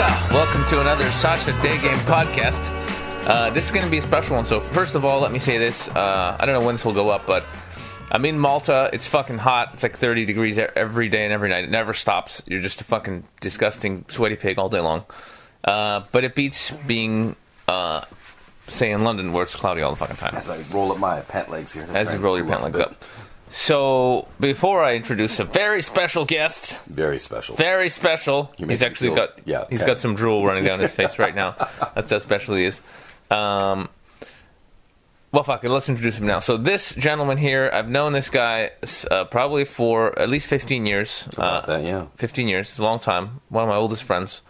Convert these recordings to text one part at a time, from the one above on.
Welcome to another Sasha Day Game podcast. This is going to be a special one. So first of all, let me say this. I don't know when this will go up, but I'm in Malta. It's fucking hot. It's like 30 degrees every day and every night. It never stops. You're just a fucking disgusting sweaty pig all day long. But it beats being, say, in London where it's cloudy all the fucking time. As I roll up my pant legs here. As you roll your pant legs up. So, before I introduce a very special guest. Very special. Very special. He's actually got some drool running down his face right now. That's how special he is. Well, fuck it. Let's introduce him now. So, this gentleman here, I've known this guy probably for at least 15 years. About that, yeah. 15 years. It's a long time. One of my oldest friends.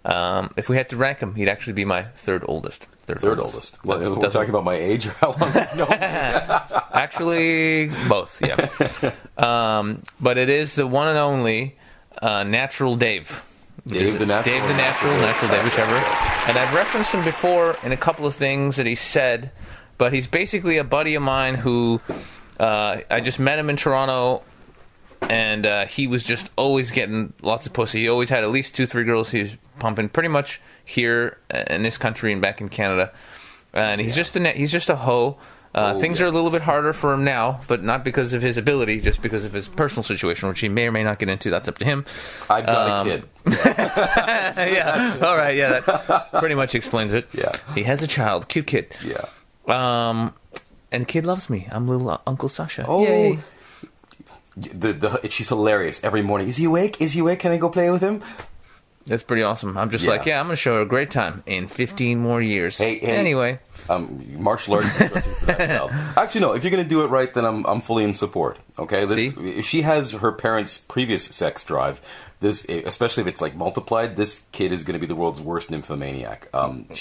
If we had to rank him, he'd actually be my third oldest. Third oldest. Well, we're talking about my age or how long I've known you? Actually, both, yeah. But it is the one and only Natural Dave. Dave the Natural. Dave the Natural Dave, whichever. And I've referenced him before in a couple of things that he said, but he's basically a buddy of mine who I just met him in Toronto, and he was just always getting lots of pussy. He always had at least 2-3 girls he was pumping pretty much here in this country and back in Canada. And he's just a hoe. Things are a little bit harder for him now, but not because of his ability, just because of his personal situation, which he may or may not get into. That's up to him. I've got a kid. Yeah. All right. Yeah. That pretty much explains it. Yeah. He has a child. Cute kid. Yeah. And the kid loves me. I'm little Uncle Sasha. Oh. Yay. She's hilarious every morning. Is he awake? Can I go play with him? That's pretty awesome. I'm just like, I'm going to show her a great time in 15 more years. Hey. Anyway. Martial arts instructor for that child. Actually, no. If you're going to do it right, then I'm fully in support. Okay? If she has her parents' previous sex drive, especially if it's like multiplied, this kid is going to be the world's worst nymphomaniac.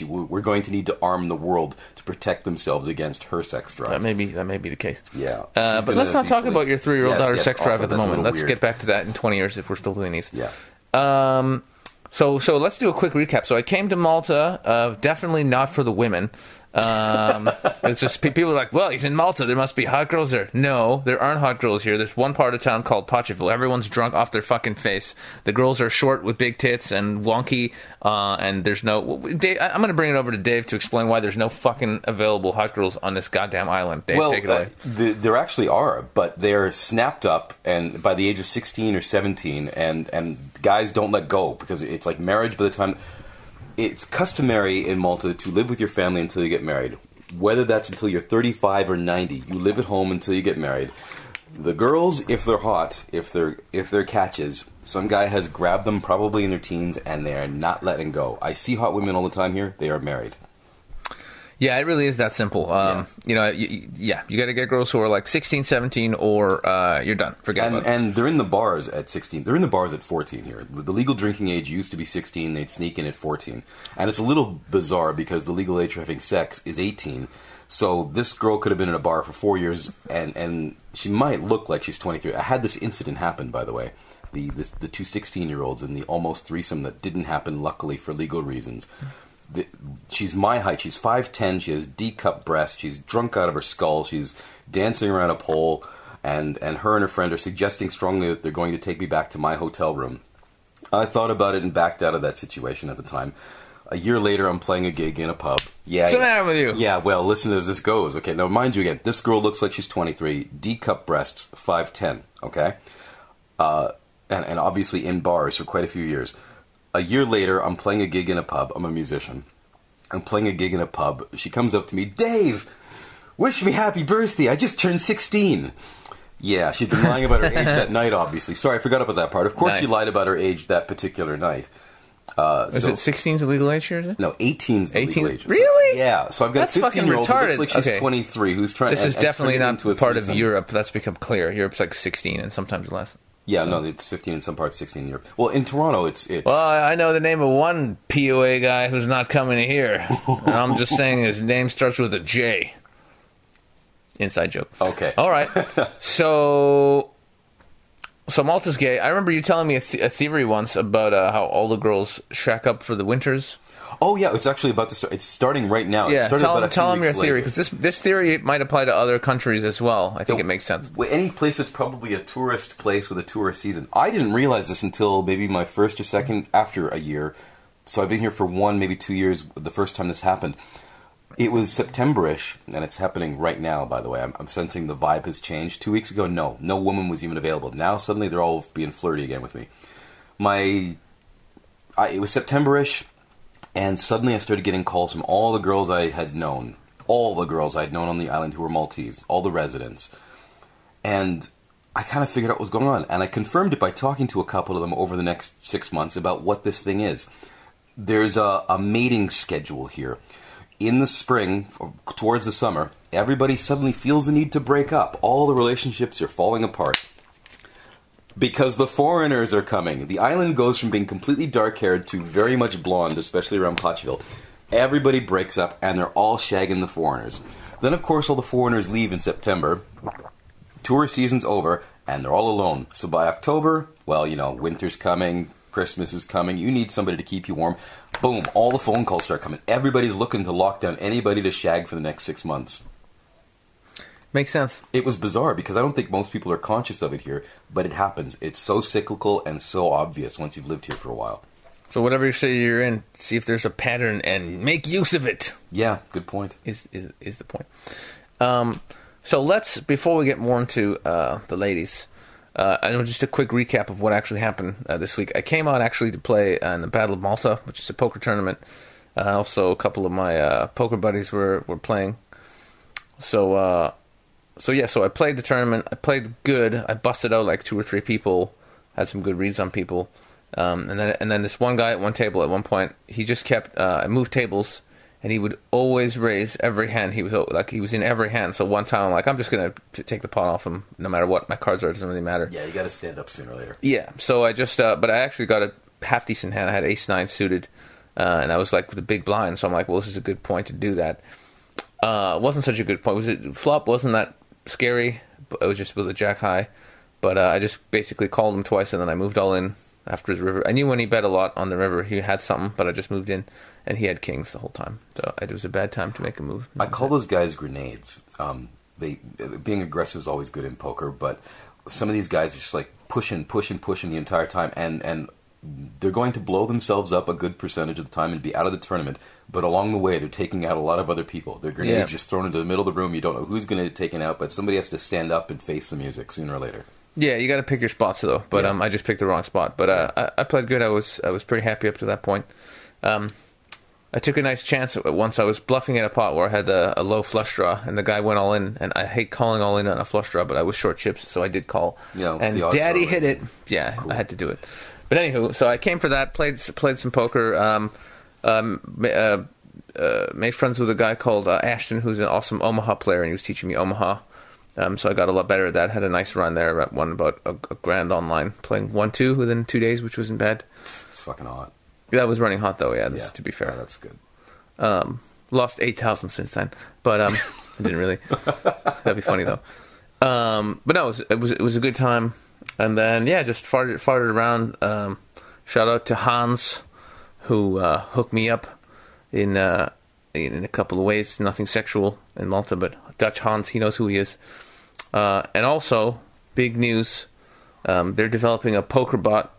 We're going to need to arm the world to protect themselves against her sex drive. That may be the case. Yeah. But let's not talk about your 3-year-old daughter's sex drive at the moment. Let's weird. get back to that in 20 years if we're still doing these. Yeah. So let's do a quick recap. So I came to Malta, definitely not for the women. It's just people are like, well, he's in Malta. There must be hot girls there. No, there aren't hot girls here. There's one part of town called Potcheville. Everyone's drunk off their fucking face. The girls are short with big tits and wonky. And there's no... Dave, I'm going to bring it over to Dave to explain why there's no fucking available hot girls on this goddamn island. Dave, take it away. There actually are, but they're snapped up and by the age of 16 or 17, and guys don't let go because it's like marriage by the time... It's customary in Malta to live with your family until you get married. Whether that's until you're 35 or 90, you live at home until you get married. The girls, if they're hot, if they're catches, some guy has grabbed them probably in their teens and they're not letting go. I see hot women all the time here. They are married. Yeah, it really is that simple. You got to get girls who are like 16, 17, or you're done. Forget about it. And they're in the bars at 16. They're in the bars at 14 here. The legal drinking age used to be 16. They'd sneak in at 14. And it's a little bizarre because the legal age for having sex is 18. So this girl could have been in a bar for 4 years, and she might look like she's 23. I had this incident happen, by the way. The two 16-year-olds and the almost threesome that didn't happen, luckily, for legal reasons. She's my height. She's 5'10". She has D-cup breasts. She's drunk out of her skull. She's dancing around a pole, and her and her friend are suggesting strongly that they're going to take me back to my hotel room. I thought about it and backed out of that situation at the time. A year later, I'm playing a gig in a pub. What's the matter with you? Yeah, well, listen as this goes. Okay, now mind you again, this girl looks like she's 23, D-cup breasts, 5'10", okay? And obviously in bars for quite a few years. A year later, I'm playing a gig in a pub. I'm a musician. I'm playing a gig in a pub. She comes up to me, Dave, wish me happy birthday. I just turned 16. Yeah, she'd been lying about her age that night, obviously. Sorry, I forgot about that part. Of course she lied about her age that particular night. Is it 16's the legal age here? Is it? No, 18's the legal age. Really? Yeah, so I've got a 15-year-old who looks like she's 23 who's trying to... This is definitely not part of Europe. That's become clear. Europe's like 16 and sometimes less. Yeah, no, it's 15 in some parts, 16 in Europe. Well, in Toronto, it's... Well, I know the name of one POA guy who's not coming here. And I'm just saying his name starts with a J. Inside joke. Okay. All right. So Malta's gay. I remember you telling me a theory once about how all the girls shack up for the winters. Oh, yeah, it's actually about to start. It's starting right now. Yeah, tell them your theory, because this theory might apply to other countries as well. I think it makes sense. Any place that's probably a tourist place with a tourist season. I didn't realize this until maybe my first or second, after a year, So I've been here for 1, maybe 2 years. The first time this happened, it was September-ish, and it's happening right now, by the way. I'm sensing the vibe has changed. 2 weeks ago, no woman was even available. Now, suddenly, they're all being flirty again with me. It was September-ish, and suddenly I started getting calls from all the girls I had known. All the girls I had known on the island who were Maltese. All the residents. And I kind of figured out what was going on. And I confirmed it by talking to a couple of them over the next 6 months about what this thing is. There's a mating schedule here. In the spring, towards the summer, everybody suddenly feels the need to break up. All the relationships are falling apart. Because the foreigners are coming. The island goes from being completely dark-haired to very much blonde, especially around Potchville. Everybody breaks up, and they're all shagging the foreigners. Then, of course, all the foreigners leave in September. Tour season's over, and they're all alone. So by October, well, winter's coming, Christmas is coming, you need somebody to keep you warm. Boom, all the phone calls start coming. Everybody's looking to lock down anybody to shag for the next 6 months. Makes sense. It was bizarre because I don't think most people are conscious of it here, but it happens. It's so cyclical and so obvious once you've lived here for a while. So whatever city you're in, see if there's a pattern and make use of it. Yeah, good point. Is the point. So let's, before we get more into the ladies, I know just a quick recap of what actually happened this week. I came out actually to play in the Battle of Malta, which is a poker tournament. Also, a couple of my poker buddies were playing. So I played the tournament. I played good. I busted out like 2 or 3 people. Had some good reads on people. And then this one guy at one table at one point, he just kept I moved tables, and he would always raise every hand. He was in every hand. So one time, I'm just gonna take the pot off him, no matter what my cards are. It doesn't really matter. Yeah, you got to stand up sooner or later. Yeah. So I just, but I actually got a half decent hand. I had ace-9 suited, and I was with the big blind. So I'm like, well, this is a good point to do that. It wasn't such a good point. Flop wasn't that scary. It was just with a jack high. But I just basically called him twice, and then I moved all in after his river. I knew when he bet a lot on the river, he had something, but I just moved in, and he had kings the whole time. So it was a bad time to make a move. I call those guys grenades. Being aggressive is always good in poker, but some of these guys are just pushing the entire time, and they're going to blow themselves up a good percentage of the time and be out of the tournament. But along the way, they're taking out a lot of other people. Their grenades just thrown into the middle of the room. You don't know who's going to get taken out, but somebody has to stand up and face the music sooner or later. Yeah, you got to pick your spots though. But I just picked the wrong spot. But I played good. I was pretty happy up to that point. I took a nice chance once. I was bluffing at a pot where I had a low flush draw, and the guy went all in. And I hate calling all in on a flush draw, but I was short chips, so I did call. Yeah, and Daddy hit it. Yeah, cool. I had to do it. But anywho, so I came for that. Played some poker. Made friends with a guy called Ashton, who's an awesome Omaha player, and he was teaching me Omaha. So I got a lot better at that. Had a nice run there. Won about a grand online, playing 1-2 within 2 days, which wasn't bad. It's fucking hot. That was running hot though. Yeah, to be fair. Yeah, that's good. Lost 8,000 since then, but I didn't really. That'd be funny though. But no, it was a good time. And then just farted around. Shout out to Hans, who hooked me up in a couple of ways. Nothing sexual in Malta, but Dutch Hans, he knows who he is. And also, big news, they're developing a poker bot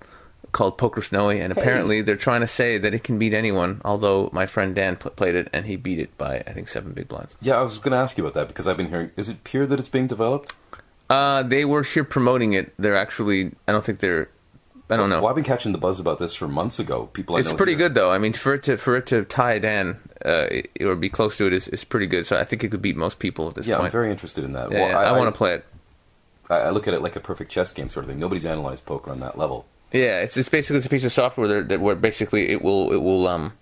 called Poker Snowy, and apparently they're trying to say that it can beat anyone, although my friend Dan played it, and he beat it by, I think, 7 big blinds. Yeah, I was going to ask you about that, because I've been hearing, is it Pure that it's being developed? They were here promoting it. They're actually, I don't know. Well, I've been catching the buzz about this from months ago. It's pretty good though. I mean, for it to tie Dan or be close to it is pretty good. So I think it could beat most people at this point. Yeah, I'm very interested in that. Yeah, well, I want to play it. I look at it like a perfect chess game sort of thing. Nobody's analyzed poker on that level. Yeah, it's basically a piece of software where basically it will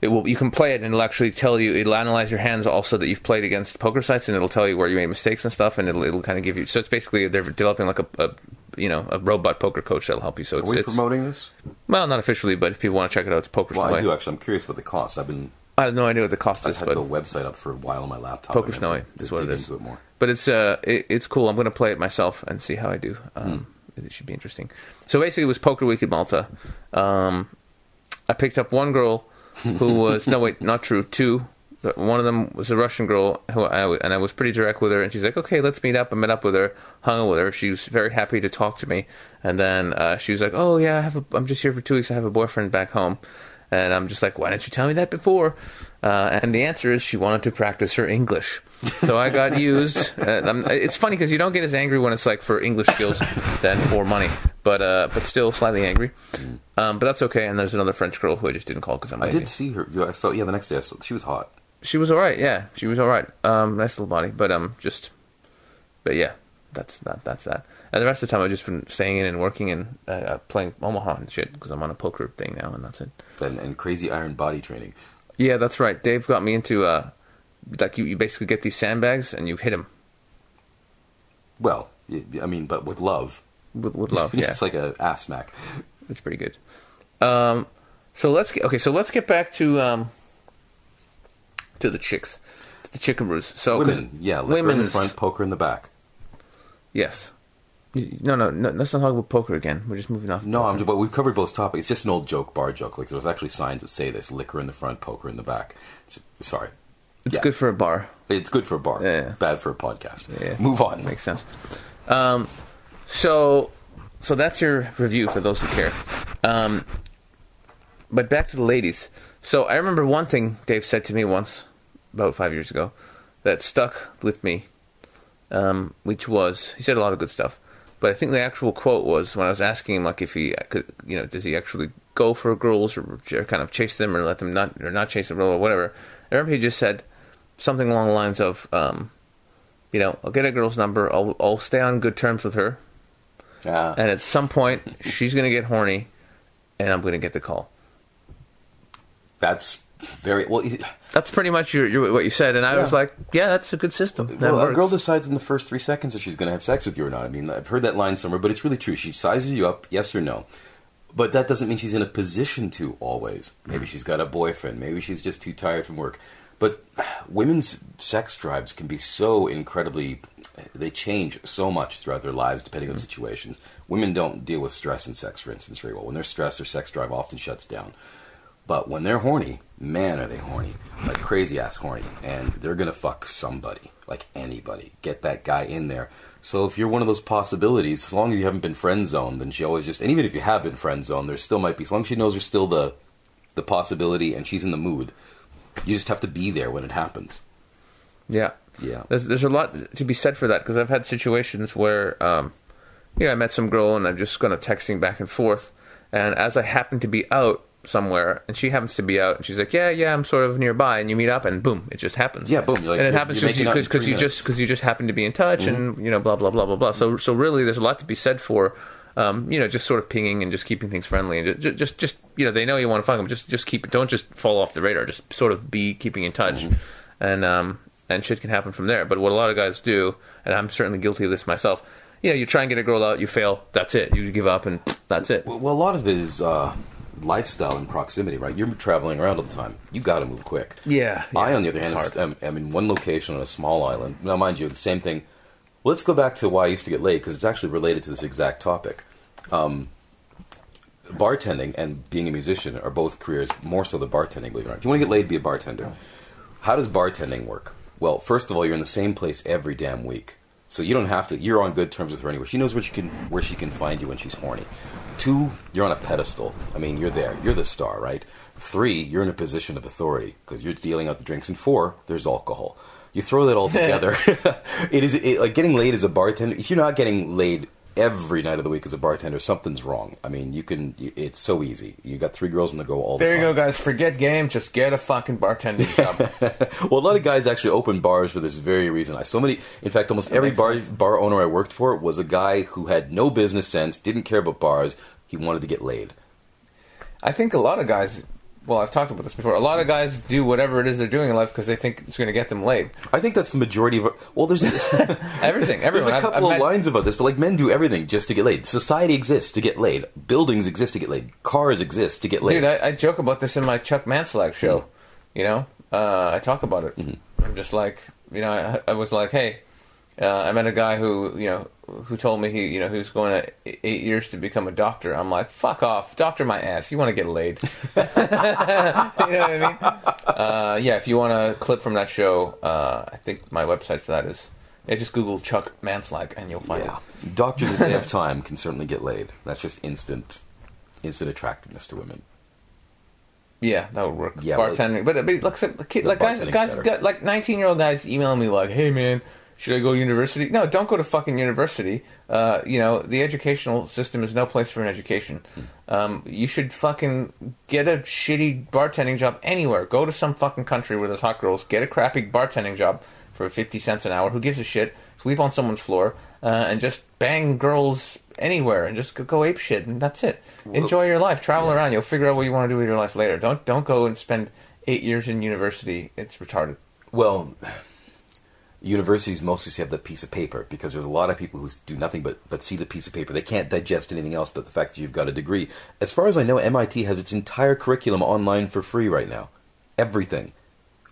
you can play it and it'll actually tell you, it'll analyze your hands also that you've played against poker sites, and it'll tell you where you made mistakes and stuff, and it'll kind of give you. So it's basically they're developing like a robot poker coach that'll help you. So Are we promoting this? Well, not officially, but if people want to check it out, it's Poker Snowy. Well, I do actually. I'm curious what the cost. I have no idea what the cost is. I've had the website up for a while on my laptop. Poker Snowy is what it is. But it's cool. I'm going to play it myself and see how I do. It should be interesting. So basically, it was Poker Week in Malta. I picked up one girl who was not true. 2. One of them was a Russian girl and I was pretty direct with her, and she's like, "Okay, let's meet up." I met up with her, hung out with her. She was very happy to talk to me, and then she was like, "Oh yeah, I'm just here for 2 weeks. I have a boyfriend back home." And I'm just like, why didn't you tell me that before? And the answer is she wanted to practice her English. So I got used. It's funny because you don't get as angry when it's like for English skills than for money, but still slightly angry. But that's okay. And there's another French girl who I just didn't call because I'm lazy. I did see her. I saw. Yeah, the next day she was hot. She was all right. Yeah, she was all right. Nice little body, but yeah, that's that. And the rest of the time I've just been staying in and working and playing Omaha and shit because I'm on a poker thing now, and that's it. And crazy iron body training. Yeah, that's right. Dave got me into like you basically get these sandbags and you hit them. Well, I mean, but with love. With love, yeah. It's like a ass smack. It's pretty good. So let's get back to the chicks, to the chickaroos. So women, yeah, liquor in the front, poker in the back. Yes. No. Let's not talk about poker again. We're just moving off. No, but we've covered both topics. It's just an old joke, bar joke. Like there's actually signs that say this: liquor in the front, poker in the back. Sorry. It's good for a bar. It's good for a bar. Yeah. Bad for a podcast. Yeah. Move on. Makes sense. So that's your review for those who care. But back to the ladies. So I remember one thing Dave said to me once, about 5 years ago, that stuck with me, which was, he said a lot of good stuff, but I think the actual quote was when I was asking him, like, if he could, does he actually go for girls or kind of chase them or let them not chase them or whatever. I remember he just said something along the lines of, I'll get a girl's number, I'll stay on good terms with her, and at some point she's going to get horny, and I'm going to get the call. That's very well. That's pretty much what you said, and I was like, "Yeah, that's a good system." That works. A girl decides in the first 3 seconds if she's going to have sex with you or not. I mean, I've heard that line somewhere, but it's really true. She sizes you up, yes or no, but that doesn't mean she's in a position to always. Maybe she's got a boyfriend. Maybe she's just too tired from work. But women's sex drives can be so incredibly. They change so much throughout their lives depending on situations. Women don't deal with stress and sex, for instance, very well. When they're stressed, their sex drive often shuts down. But when they're horny, man, are they horny. Like crazy-ass horny. And they're going to fuck somebody. Like anybody. Get that guy in there. So if you're one of those possibilities, as long as you haven't been friend-zoned, then she always just... And even if you have been friend-zoned, there still might be... As long as she knows there's still the possibility and she's in the mood, you just have to be there when it happens. Yeah. Yeah. There's a lot to be said for that, because I've had situations where, I met some girl and I'm just kind of texting back and forth, and as I happen to be out somewhere, and she happens to be out, and she's like, yeah, I'm sort of nearby, and you meet up, and boom, it just happens. Yeah, boom. You're like, and it happens because you just happen to be in touch, and blah blah blah blah blah. So really, there's a lot to be said for, just sort of pinging and just keeping things friendly, and just they know you want to fuck them. Just keep it. Don't just fall off the radar. Just sort of be keeping in touch, and shit can happen from there. But what a lot of guys do, and I'm certainly guilty of this myself. You try and get a girl out, you fail, that's it. You give up, and that's it. Well, a lot of it is lifestyle and proximity, right? You're traveling around all the time. You got to move quick. Yeah. I, on the other hand, am in one location on a small island. Now, mind you, the same thing. Well, let's go back to why I used to get laid, because it's actually related to this exact topic. Bartending and being a musician are both careers, more so the bartending, believe it or not. If you want to get laid, be a bartender. How does bartending work? Well, first of all, you're in the same place every damn week. So you don't have to. You're on good terms with her anyway. She knows where she can find you when she's horny. 2, you're on a pedestal. I mean, you're there. You're the star, right? 3, you're in a position of authority because you're dealing out the drinks. And 4, there's alcohol. You throw that all together. Like getting laid as a bartender. If you're not getting laid every night of the week as a bartender, something's wrong. I mean, it's so easy. You got 3 girls on the go all the time. There you go, guys. Forget game. Just get a fucking bartending job. Well, a lot of guys actually open bars for this very reason. In fact, almost every bar owner I worked for was a guy who had no business sense, didn't care about bars. He wanted to get laid. I think a lot of guys... Well, I've talked about this before. A lot of guys do whatever it is they're doing in life because they think it's going to get them laid. I think that's the majority of... Well, there's... Everything. There's a couple of lines about this, but like men do everything just to get laid. Society exists to get laid. Buildings exist to get laid. Cars exist to get laid. Dude, I joke about this in my Chuck Manslag show. I talk about it. Mm-hmm. I'm just like, I was like, hey, I met a guy who told me he was going to 8 years to become a doctor. I'm like, fuck off, doctor my ass. You want to get laid? You know what I mean? If you want a clip from that show, I think my website for that is just Google Chuck Manslag and you'll find it. Doctors if they have time can certainly get laid. That's just instant attractiveness to women. Yeah, that would work. Yeah, bartending, but like guys, like 19-year-old guys emailing me like, "Hey man, should I go to university?" No, don't go to fucking university. The educational system is no place for an education. You should fucking get a shitty bartending job anywhere. Go to some fucking country where there's hot girls. Get a crappy bartending job for 50 cents an hour. Who gives a shit? Sleep on someone's floor and just bang girls anywhere and just go ape shit, and that's it. Enjoy your life. Travel around. You'll figure out what you want to do with your life later. Don't go and spend 8 years in university. It's retarded. Well, universities mostly have the piece of paper because there's a lot of people who do nothing but see the piece of paper. They can't digest anything else but the fact that you've got a degree. As far as I know, MIT has its entire curriculum online for free right now. Everything.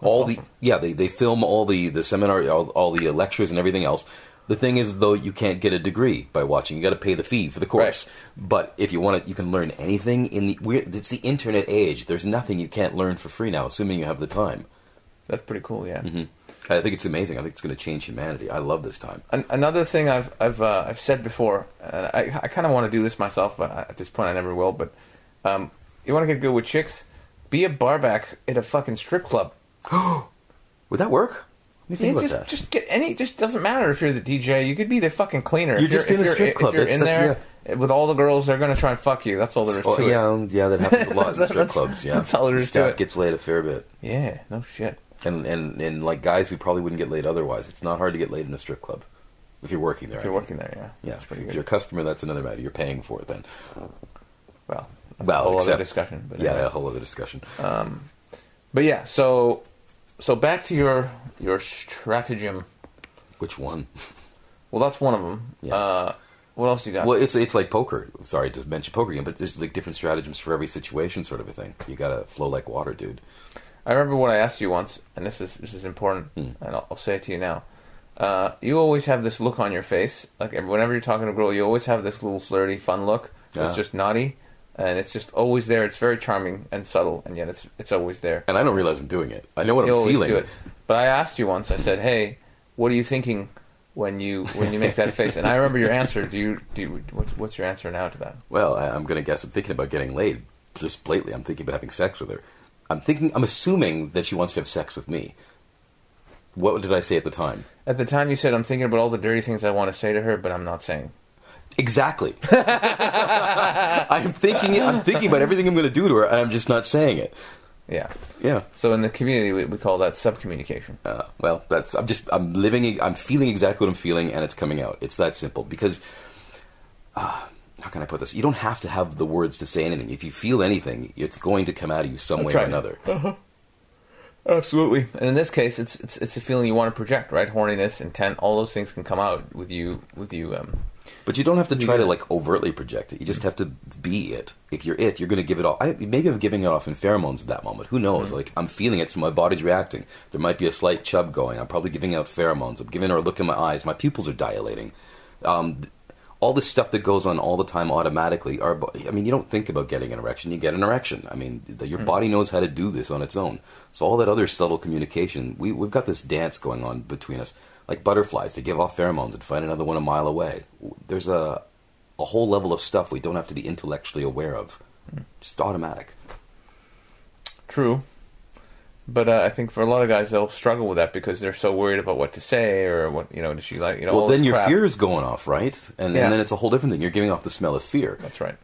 That's awesome. They film all the seminar, all the lectures and everything else. The thing is, though, you can't get a degree by watching. You got to pay the fee for the course. Right. But if you want it, you can learn anything it's the internet age. There's nothing you can't learn for free now, assuming you have the time. That's pretty cool. Yeah. Mm-hmm. I think it's amazing. I think it's going to change humanity. I love this time. Another thing I've said before, and I kind of want to do this myself, but at this point I never will. But you want to get good with chicks? Be a barback at a fucking strip club. Would that work? What do you think about that? Just get any. Just doesn't matter if you're the DJ. You could be the fucking cleaner. You're just in a strip club. If you're in there with all the girls, they're going to try and fuck you. That's all there is to it. Yeah, that happens a lot in strip clubs. Yeah, that's all there is to it. Staff gets laid a fair bit. Yeah, no shit. And like guys who probably wouldn't get laid otherwise. It's not hard to get laid in a strip club if you're working there. If you're working there, yeah. That's pretty good. If you're a customer, that's another matter. You're paying for it then. Well, a whole other discussion. But yeah, a whole other discussion. But yeah, so back to your stratagem. Which one? Well, that's one of them. Yeah. What else you got? Well, it's like poker. Sorry to mention poker again, but there's like different stratagems for every situation, sort of a thing. You got to flow like water, dude. I remember what I asked you once, and this is important, and I'll say it to you now. You always have this look on your face, like whenever you're talking to a girl, you always have this little flirty, fun look. Yeah. It's just naughty, and it's just always there. It's very charming and subtle, and yet it's always there. And I don't realize I'm doing it. I know what I'm feeling. Do it. But I asked you once. I said, "Hey, what are you thinking when you make that face?" And I remember your answer. What's your answer now to that? Well, I'm going to guess I'm thinking about getting laid. Just blatantly, I'm thinking about having sex with her. I'm assuming that she wants to have sex with me. What did I say at the time? At the time you said, I'm thinking about all the dirty things I want to say to her, but I'm not saying. Exactly. I'm thinking about everything I'm going to do to her, and I'm just not saying it. Yeah. Yeah. So in the community, we call that subcommunication. Well, I'm feeling exactly what I'm feeling, and it's coming out. It's that simple. Because, how can I put this? You don't have to have the words to say anything. If you feel anything, it's going to come out of you some way or another. Uh-huh. Absolutely. And in this case, it's a feeling you want to project, right? Horniness, intent, all those things can come out with you. But you don't have to try to like overtly project it. You just have to be it. If you're it, you're going to give it all. Maybe I'm giving it off in pheromones at that moment. Who knows? Like I'm feeling it, so my body's reacting. There might be a slight chub going. I'm probably giving out pheromones. I'm giving her a look in my eyes. My pupils are dilating. All this stuff that goes on all the time automatically. You don't think about getting an erection. You get an erection. Your body knows how to do this on its own. So all that other subtle communication, we've got this dance going on between us. Like butterflies, they give off pheromones and find another one a mile away. There's a whole level of stuff we don't have to be intellectually aware of. Just automatic. True. But I think for a lot of guys, they'll struggle with that because they're so worried about what to say or what, does she like, Well, all then this your crap. fear is going off, right? And then it's a whole different thing. You're giving off the smell of fear. That's right.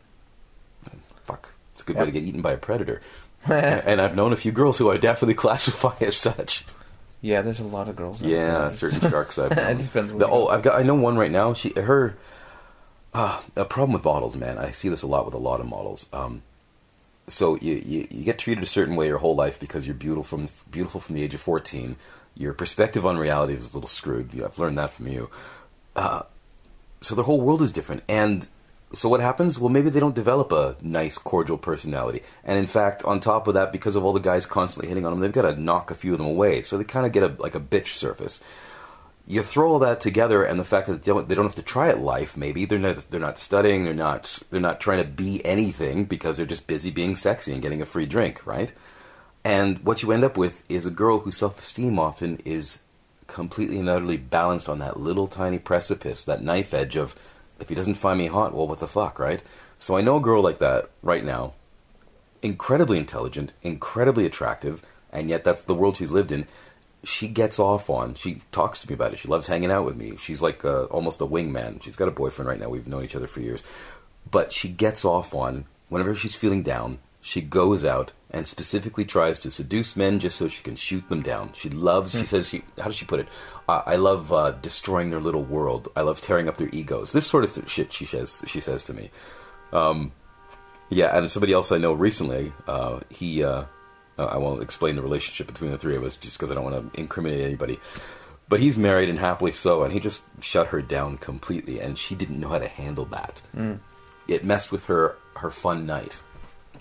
Fuck. It's a good way to get eaten by a predator. And I've known a few girls who I definitely classify as such. Yeah, there's a lot of girls. Certain sharks I've known. It depends. I know one right now. A problem with models, man. I see this a lot with a lot of models. So you get treated a certain way your whole life because you're beautiful from the age of 14. Your perspective on reality is a little screwed. I've learned that from you. So their whole world is different. And so what happens? Well, maybe they don't develop a nice, cordial personality. And in fact, on top of that, because of all the guys constantly hitting on them, they've got to knock a few of them away. So they kind of get a bitch surface. You throw all that together, and the fact that they don't have to try at life. Maybe they're not studying. They're not trying to be anything because they're just busy being sexy and getting a free drink, right? And what you end up with is a girl whose self-esteem often is completely and utterly balanced on that little tiny precipice, that knife edge of, if he doesn't find me hot, well, what the fuck, right? So I know a girl like that right now, incredibly intelligent, incredibly attractive, and yet that's the world she's lived in. She gets off on. She talks to me about it. She loves hanging out with me. She's like almost a wingman. She's got a boyfriend right now. We've known each other for years. But she gets off on, whenever she's feeling down, she goes out and specifically tries to seduce men just so she can shoot them down. She loves, she says, how does she put it? I love destroying their little world. I love tearing up their egos. This sort of shit she says to me. Yeah, and somebody else I know recently, I won't explain the relationship between the three of us just because I don't want to incriminate anybody. But he's married and happily so, and he just shut her down completely, and she didn't know how to handle that. It messed with her fun night.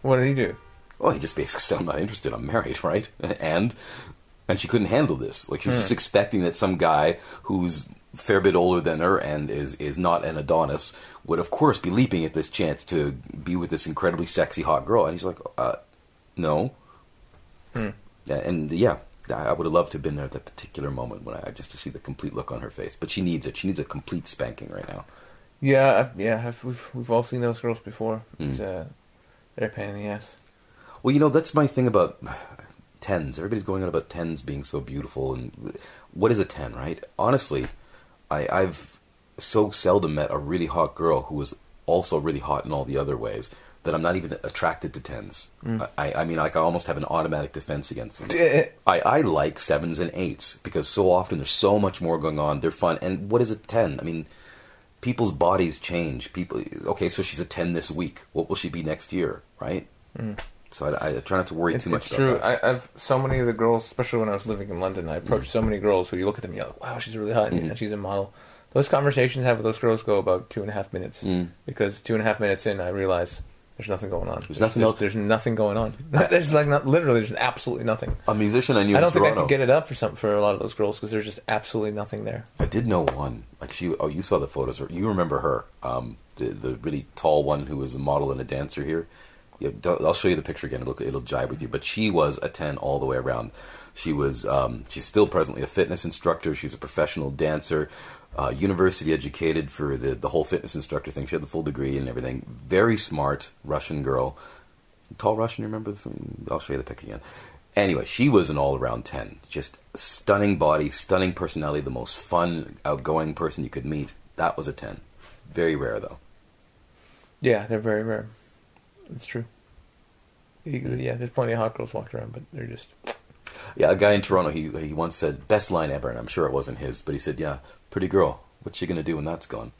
What did he do? Well, he just basically said, I'm not interested, I'm married, right? And she couldn't handle this. Like, she was just expecting that some guy who's a fair bit older than her and is not an Adonis would, of course, be leaping at this chance to be with this incredibly sexy, hot girl. And he's like, no. And yeah, I would have loved to have been there at that particular moment just to see the complete look on her face. But she needs it. She needs a complete spanking right now. Yeah. We've all seen those girls before. They're a pain in the ass. Well, that's my thing about 10s. Everybody's going on about 10s being so beautiful. And what is a 10, right? Honestly, I've so seldom met a really hot girl who was also really hot in all the other ways that I'm not even attracted to 10s. I mean, like, I almost have an automatic defense against them. I like 7s and 8s because so often there's so much more going on. They're fun. And what is a 10? I mean, people's bodies change. Okay, so she's a 10 this week. What will she be next year, right? So I try not to worry too much about that. It's true. I've so many of the girls, especially when I was living in London, I approached so many girls who you look at them and you're like, wow, she's really hot, and she's a model. Those conversations I have with those girls go about 2.5 minutes. Because 2.5 minutes in, I realize there's nothing going on. There's nothing going on. There's there's absolutely nothing. A musician I knew I don't in think Toronto. I can get it up for a lot of those girls because there's just absolutely nothing there. I did know one. Like you saw the photos. You remember her. The really tall one who was a model and a dancer here. Yeah, I'll show you the picture again. It'll jibe with you. But she was a 10 all the way around. She was. She's still presently a fitness instructor. She's a professional dancer. University educated for the whole fitness instructor thing. She had the full degree and everything. Very smart Russian girl. Tall Russian, you remember? I'll show you the pic again. Anyway, she was an all-around 10. Just stunning body, stunning personality, the most fun, outgoing person you could meet. That was a 10. Very rare, though. Yeah, they're very rare. It's true. Yeah, there's plenty of hot girls walking around, but they're just... Yeah, a guy in Toronto, he once said, best line ever, and I'm sure it wasn't his, but he said, yeah, pretty girl, what's she going to do when that's gone?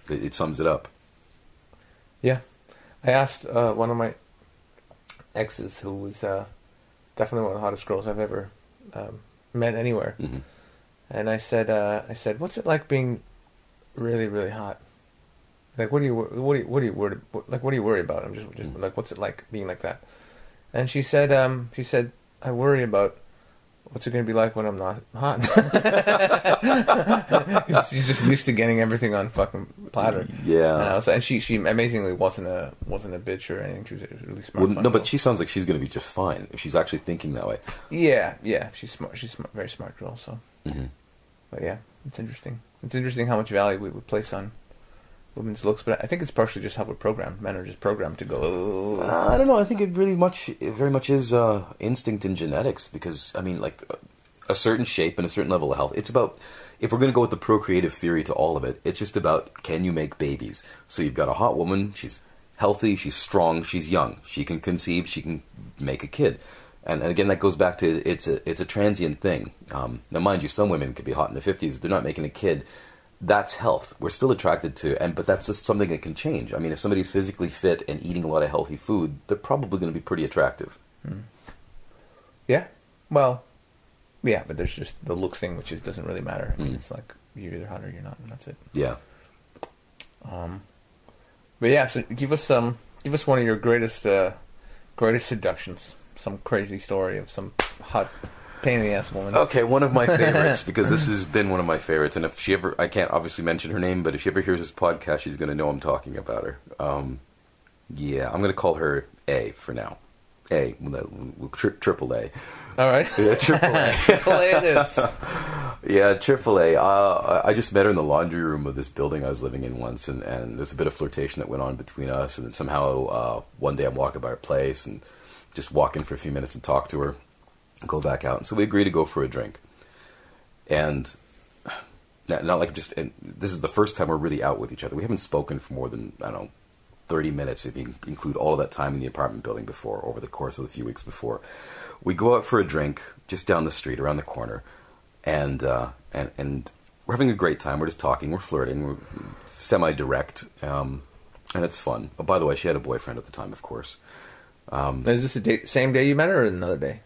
It sums it up. Yeah. I asked one of my exes, who was definitely one of the hottest girls I've ever met anywhere, and I said, what's it like being really, really hot? Like, what do you worry about? I'm just like, what's it like being like that? And she said, I worry about what's it going to be like when I'm not hot. She's just used to getting everything on fucking platter. Yeah. And she amazingly wasn't a bitch or anything. She was really smart. Well, no, but she sounds like she's going to be just fine if she's actually thinking that way. Yeah. She's smart. She's a very smart girl. So, but yeah, it's interesting. It's interesting how much value we would place on women's looks, but I think it's partially just how we're programmed. Men are just programmed to go. I don't know. I think it very much is instinct and genetics because I mean, like a certain shape and a certain level of health. It's about if we're going to go with the procreative theory to all of it. It's just about can you make babies? So you've got a hot woman. She's healthy. She's strong. She's young. She can conceive. She can make a kid. And again, that goes back to it's a transient thing. Now, mind you, some women could be hot in their 50s. They're not making a kid. That's health. We're still attracted to, but that's just something that can change. I mean, if somebody's physically fit and eating a lot of healthy food, they're probably going to be pretty attractive. Yeah. Well, yeah, but there's just the looks thing, which doesn't really matter. I mean, it's like you're either hot or you're not, and that's it. Yeah. But yeah, so give us one of your greatest seductions. Some crazy story of some hot pain in the ass woman. Okay, one of my favorites, because this has been one of my favorites, and if she ever, I can't obviously mention her name, but if she ever hears this podcast, she's going to know I'm talking about her. Yeah, I'm going to call her A for now. A, triple A. All right. Yeah, AAA. AAA it is. Yeah, AAA. I just met her in the laundry room of this building I was living in once, and there's a bit of flirtation that went on between us, and then somehow one day I'm walking by her place and just walk in for a few minutes and talk to her, and go back out. And so we agreed to go for a drink. And not like just, and this is the first time we're really out with each other. We haven't spoken for more than, I don't know, 30 minutes if you include all of that time in the apartment building before, over the course of a few weeks before. We go out for a drink just down the street, around the corner, and we're having a great time. We're just talking, we're flirting, we're semi-direct, and it's fun. Oh, by the way, she had a boyfriend at the time, of course. Is this the same day you met her or another day?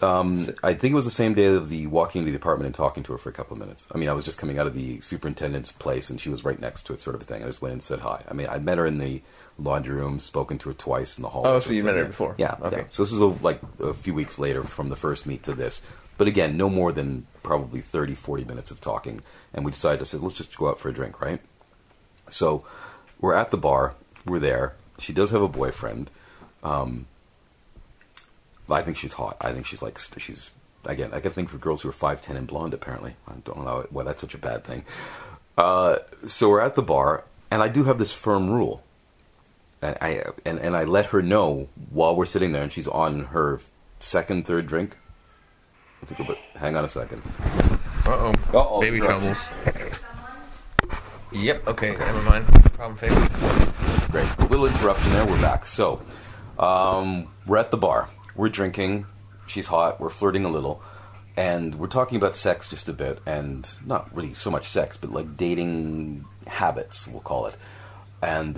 I think it was the same day of the walking into the apartment and talking to her for a couple of minutes. I mean, I was just coming out of the superintendent's place, and she was right next to it, sort of a thing. I just went and said hi. I mean, I met her in the laundry room, spoken to her twice in the hall. Oh, so you met her before? Yeah. Okay. Yeah. So this is like a few weeks later from the first meet to this. But again, no more than probably 30, 40 minutes of talking. And we decided, I said, let's just go out for a drink, right? So we're at the bar. We're there. She does have a boyfriend. I think she's hot. I think she's again, I can think for girls who are 5'10" and blonde, apparently. I don't know why that's such a bad thing. So we're at the bar, and I do have this firm rule. And I let her know while we're sitting there, and she's on her second, third drink. Hang on a second. Uh-oh. Baby troubles. Yep, okay, never mind. Problem fixed. Great. A little interruption there, we're back. So, we're at the bar. We're drinking. She's hot. We're flirting a little. And we're talking about sex just a bit. And not really so much sex, but like dating habits, we'll call it. And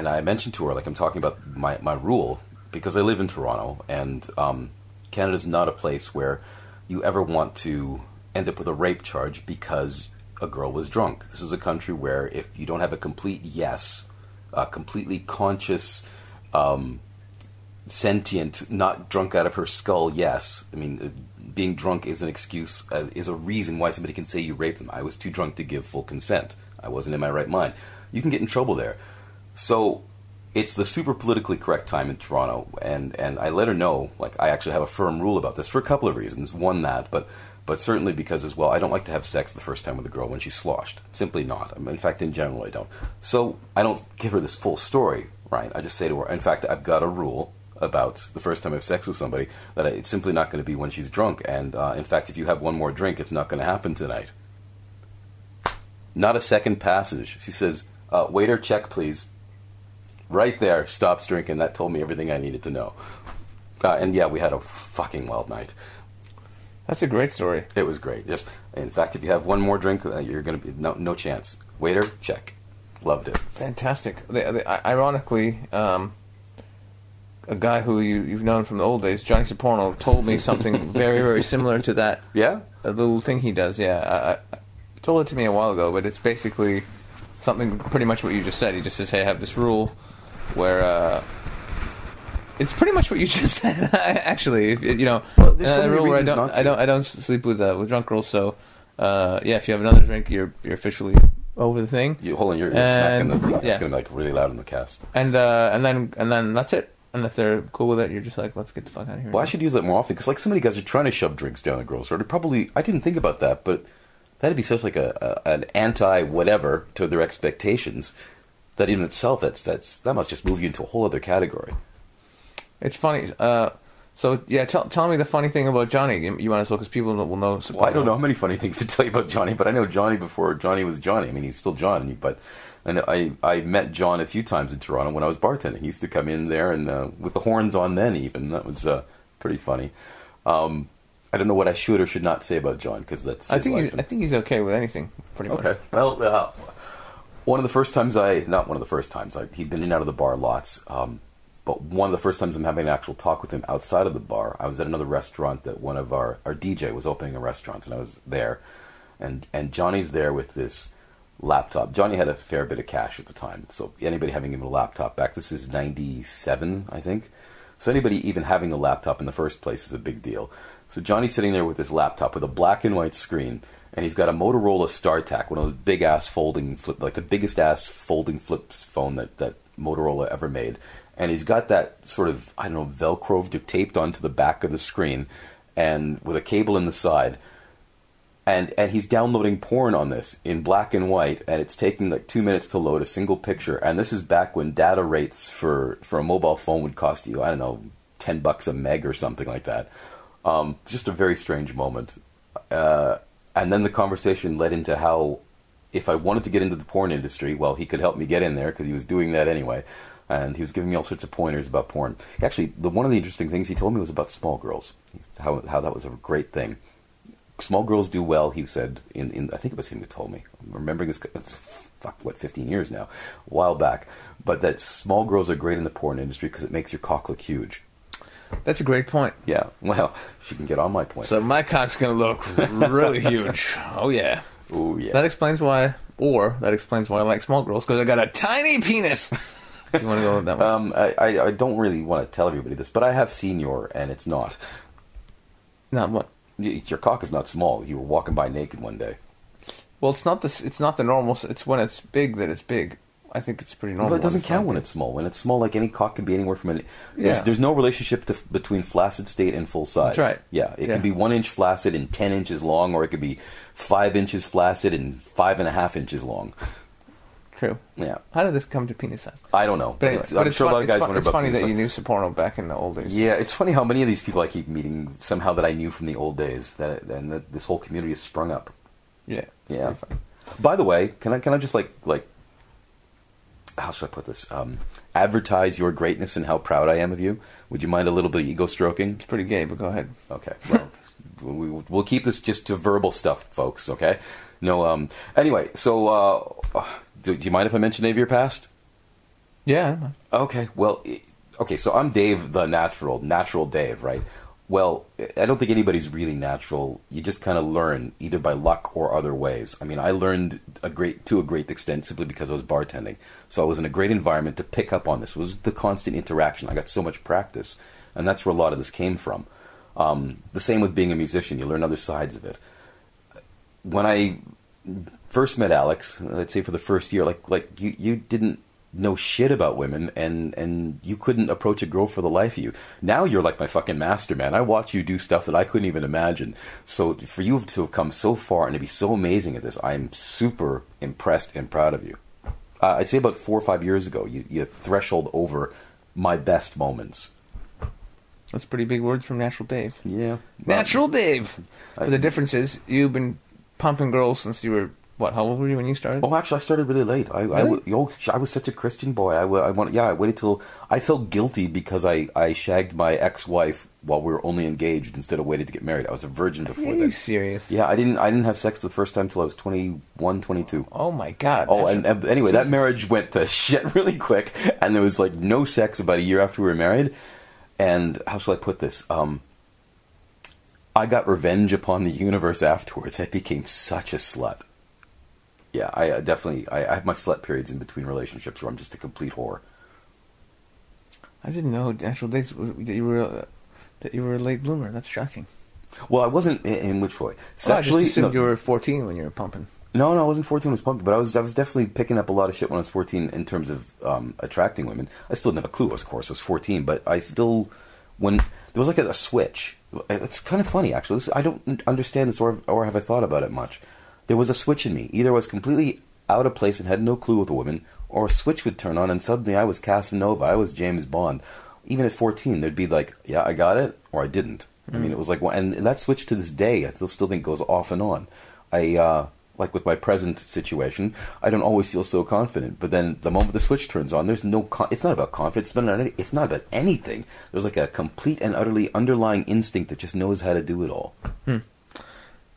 I mentioned to her, like, I'm talking about my rule, because I live in Toronto, and Canada's not a place where you ever want to end up with a rape charge because a girl was drunk. This is a country where if you don't have a complete yes, a completely conscious, sentient, not drunk out of her skull yes, I mean, being drunk is an excuse, is a reason why somebody can say you raped them. I was too drunk to give full consent. I wasn't in my right mind. You can get in trouble there. So it's the super politically correct time in Toronto, and I let her know, like, I actually have a firm rule about this for a couple of reasons. One, that, but certainly because as well, I don't like to have sex the first time with a girl when she's sloshed. Simply not. I mean, in fact, in general, I don't. So I don't give her this full story, right? I just say to her, in fact, I've got a rule about the first time I have sex with somebody, that it's simply not going to be when she's drunk, and in fact, if you have one more drink, it's not going to happen tonight. Not a second passage. She says, waiter, check, please. Right there, stops drinking. That told me everything I needed to know. And yeah, we had a fucking wild night. That's a great story. It was great. Just, in fact, if you have one more drink, you're going to be no chance. Waiter, check. Loved it. Fantastic. Ironically, a guy who you've known from the old days, Johnny Soprano, told me something very, very similar to that. Yeah? A little thing he does, yeah. I told it to me a while ago, but it's basically something pretty much what you just said. He just says, hey, I have this rule where it's pretty much what you just said. Actually, you know, well, so rule where I don't sleep with drunk girls. So yeah, if you have another drink, you're officially over the thing. Hold on, you're smacking the thing. It's gonna be like really loud in the cast. And then that's it. And if they're cool with it, you're just like, let's get the fuck out of here. Well, I should use that more often because like so many guys are trying to shove drinks down a girl's throat. I didn't think about that, but that'd be such like an anti whatever to their expectations. That in itself, that must just move you into a whole other category. It's funny. So yeah, tell me the funny thing about Johnny. You might as well, because people will know. Well, I don't know how many funny things to tell you about Johnny, but I know Johnny before Johnny was Johnny. I mean, he's still John, and I met John a few times in Toronto when I was bartending. He used to come in there and with the horns on then even. That was pretty funny. I don't know what I should or should not say about John because that's his life. I think he's okay with anything, pretty much. Okay. Well, one of the first times he'd been in and out of the bar lots, but one of the first times I'm having an actual talk with him outside of the bar, I was at another restaurant that one of our DJ was opening a restaurant, and I was there, and Johnny's there with this laptop. Johnny had a fair bit of cash at the time, so anybody having him a laptop back, this is 97, I think, so anybody even having a laptop in the first place is a big deal. So Johnny's sitting there with this laptop with a black and white screen, and he's got a Motorola StarTAC, one of those big-ass folding flip, like the biggest-ass folding flip phone that Motorola ever made. and he's got that sort of, I don't know, Velcro taped onto the back of the screen, and with a cable in the side. And he's downloading porn on this in black and white, and it's taking like 2 minutes to load a single picture. And this is back when data rates for a mobile phone would cost you, I don't know, $10 a meg or something like that. Just a very strange moment. And then the conversation led into how, if I wanted to get into the porn industry, well, he could help me get in there because he was doing that anyway. And he was giving me all sorts of pointers about porn. Actually, one of the interesting things he told me was about small girls, how that was a great thing. Small girls do well, he said, in I think it was him who told me. I'm remembering this, it's 15 years now, a while back. But that small girls are great in the porn industry because it makes your cock look huge. That's a great point. Yeah, well, she can get on my point. So my cock's going to look really huge. Oh, yeah. Oh, yeah. That explains why I like small girls, because I got a tiny penis. You want to go with that one? I don't really want to tell everybody this, but I have seen and it's not. Not what? Your cock is not small. You were walking by naked one day. Well, it's not the normal. It's when it's big that it's big. I think it's pretty normal. But it doesn't count when it's small. When it's small, like any cock can be anywhere from Yeah. There's no relationship between flaccid state and full size. That's right. Yeah, it can be 1 inch flaccid and 10 inches long, or it could be 5 inches flaccid and 5.5 inches long. True. Yeah. How did this come to penis size? I don't know. But I'm sure a lot of guys wonder about it's funny penis that size. you knew Soporno back in the old days. Yeah, it's funny how many of these people I keep meeting somehow that I knew from the old days, and that this whole community has sprung up. Yeah. Yeah. By the way, can I just like how should I put this? Advertise your greatness and how proud I am of you. Would you mind a little bit of ego stroking? It's pretty gay, but go ahead. Okay. Well, we'll keep this just to verbal stuff, folks. Okay. No. Anyway, so do you mind if I mention any of your past? Yeah. Okay. Well, okay. So I'm Dave, the natural Dave, right? Well, I don't think anybody's really natural. You just kind of learn either by luck or other ways. I mean, I learned to a great extent simply because I was bartending. So I was in a great environment to pick up on this. It was the constant interaction. I got so much practice, and that's where a lot of this came from. The same with being a musician. You learn other sides of it. When I first met Alex, let's say for the first year, like you didn't know shit about women, and you couldn't approach a girl for the life of you. Now you're like my fucking master, man. I watch you do stuff that I couldn't even imagine. So for you to have come so far and to be so amazing at this, I'm super impressed and proud of you. I'd say about 4 or 5 years ago, you threshold over my best moments. That's pretty big words from Natural Dave. Yeah. Natural Dave! But the difference is, you've been pumping girls since you were, what, how old were you when you started? Oh, actually, I started really late. Really? I was such a Christian boy. I waited till I felt guilty because I shagged my ex-wife while we were only engaged instead of waiting to get married. I was a virgin before Are then. you serious? Yeah, I didn't have sex the first time till I was 21, 22. Oh my God. Oh, and anyway, that marriage went to shit really quick, and there was like no sex about a year after we were married. And how shall I put this? I got revenge upon the universe afterwards. I became such a slut. Yeah, I have my slut periods in between relationships where I'm just a complete whore. I didn't know Natural Days that you were a late bloomer. That's shocking. Well, I wasn't in which way. Well, I just assumed you were 14 when you were pumping. No, I wasn't 14 when I was pumping, but I was definitely picking up a lot of shit when I was 14 in terms of attracting women. I still didn't have a clue, of course. I was 14, but I still, when there was like a switch. It's kind of funny, actually. I don't understand this, or have I thought about it much. There was a switch in me. Either I was completely out of place and had no clue with a woman, or a switch would turn on and suddenly I was Casanova. I was James Bond. Even at 14, there'd be like, yeah, I got it, or I didn't. I mean, it was like, and that switch to this day, I still think goes off and on. Like with my present situation, I don't always feel so confident. But then the moment the switch turns on, there's no. It's not about confidence. It's not about anything. There's like a complete and utterly underlying instinct that just knows how to do it all.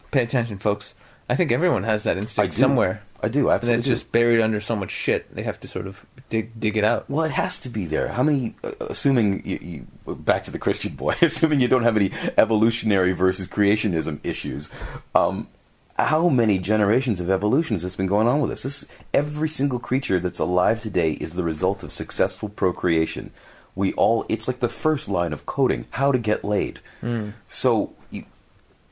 Pay attention, folks. I think everyone has that instinct somewhere. I do, absolutely. And it's just buried under so much shit. They have to sort of dig it out. Well, it has to be there. How many, assuming you back to the Christian boy, assuming you don't have any evolutionary versus creationism issues, how many generations of evolution has this been going on with us? Every single creature that's alive today is the result of successful procreation. It's like the first line of coding, how to get laid. So,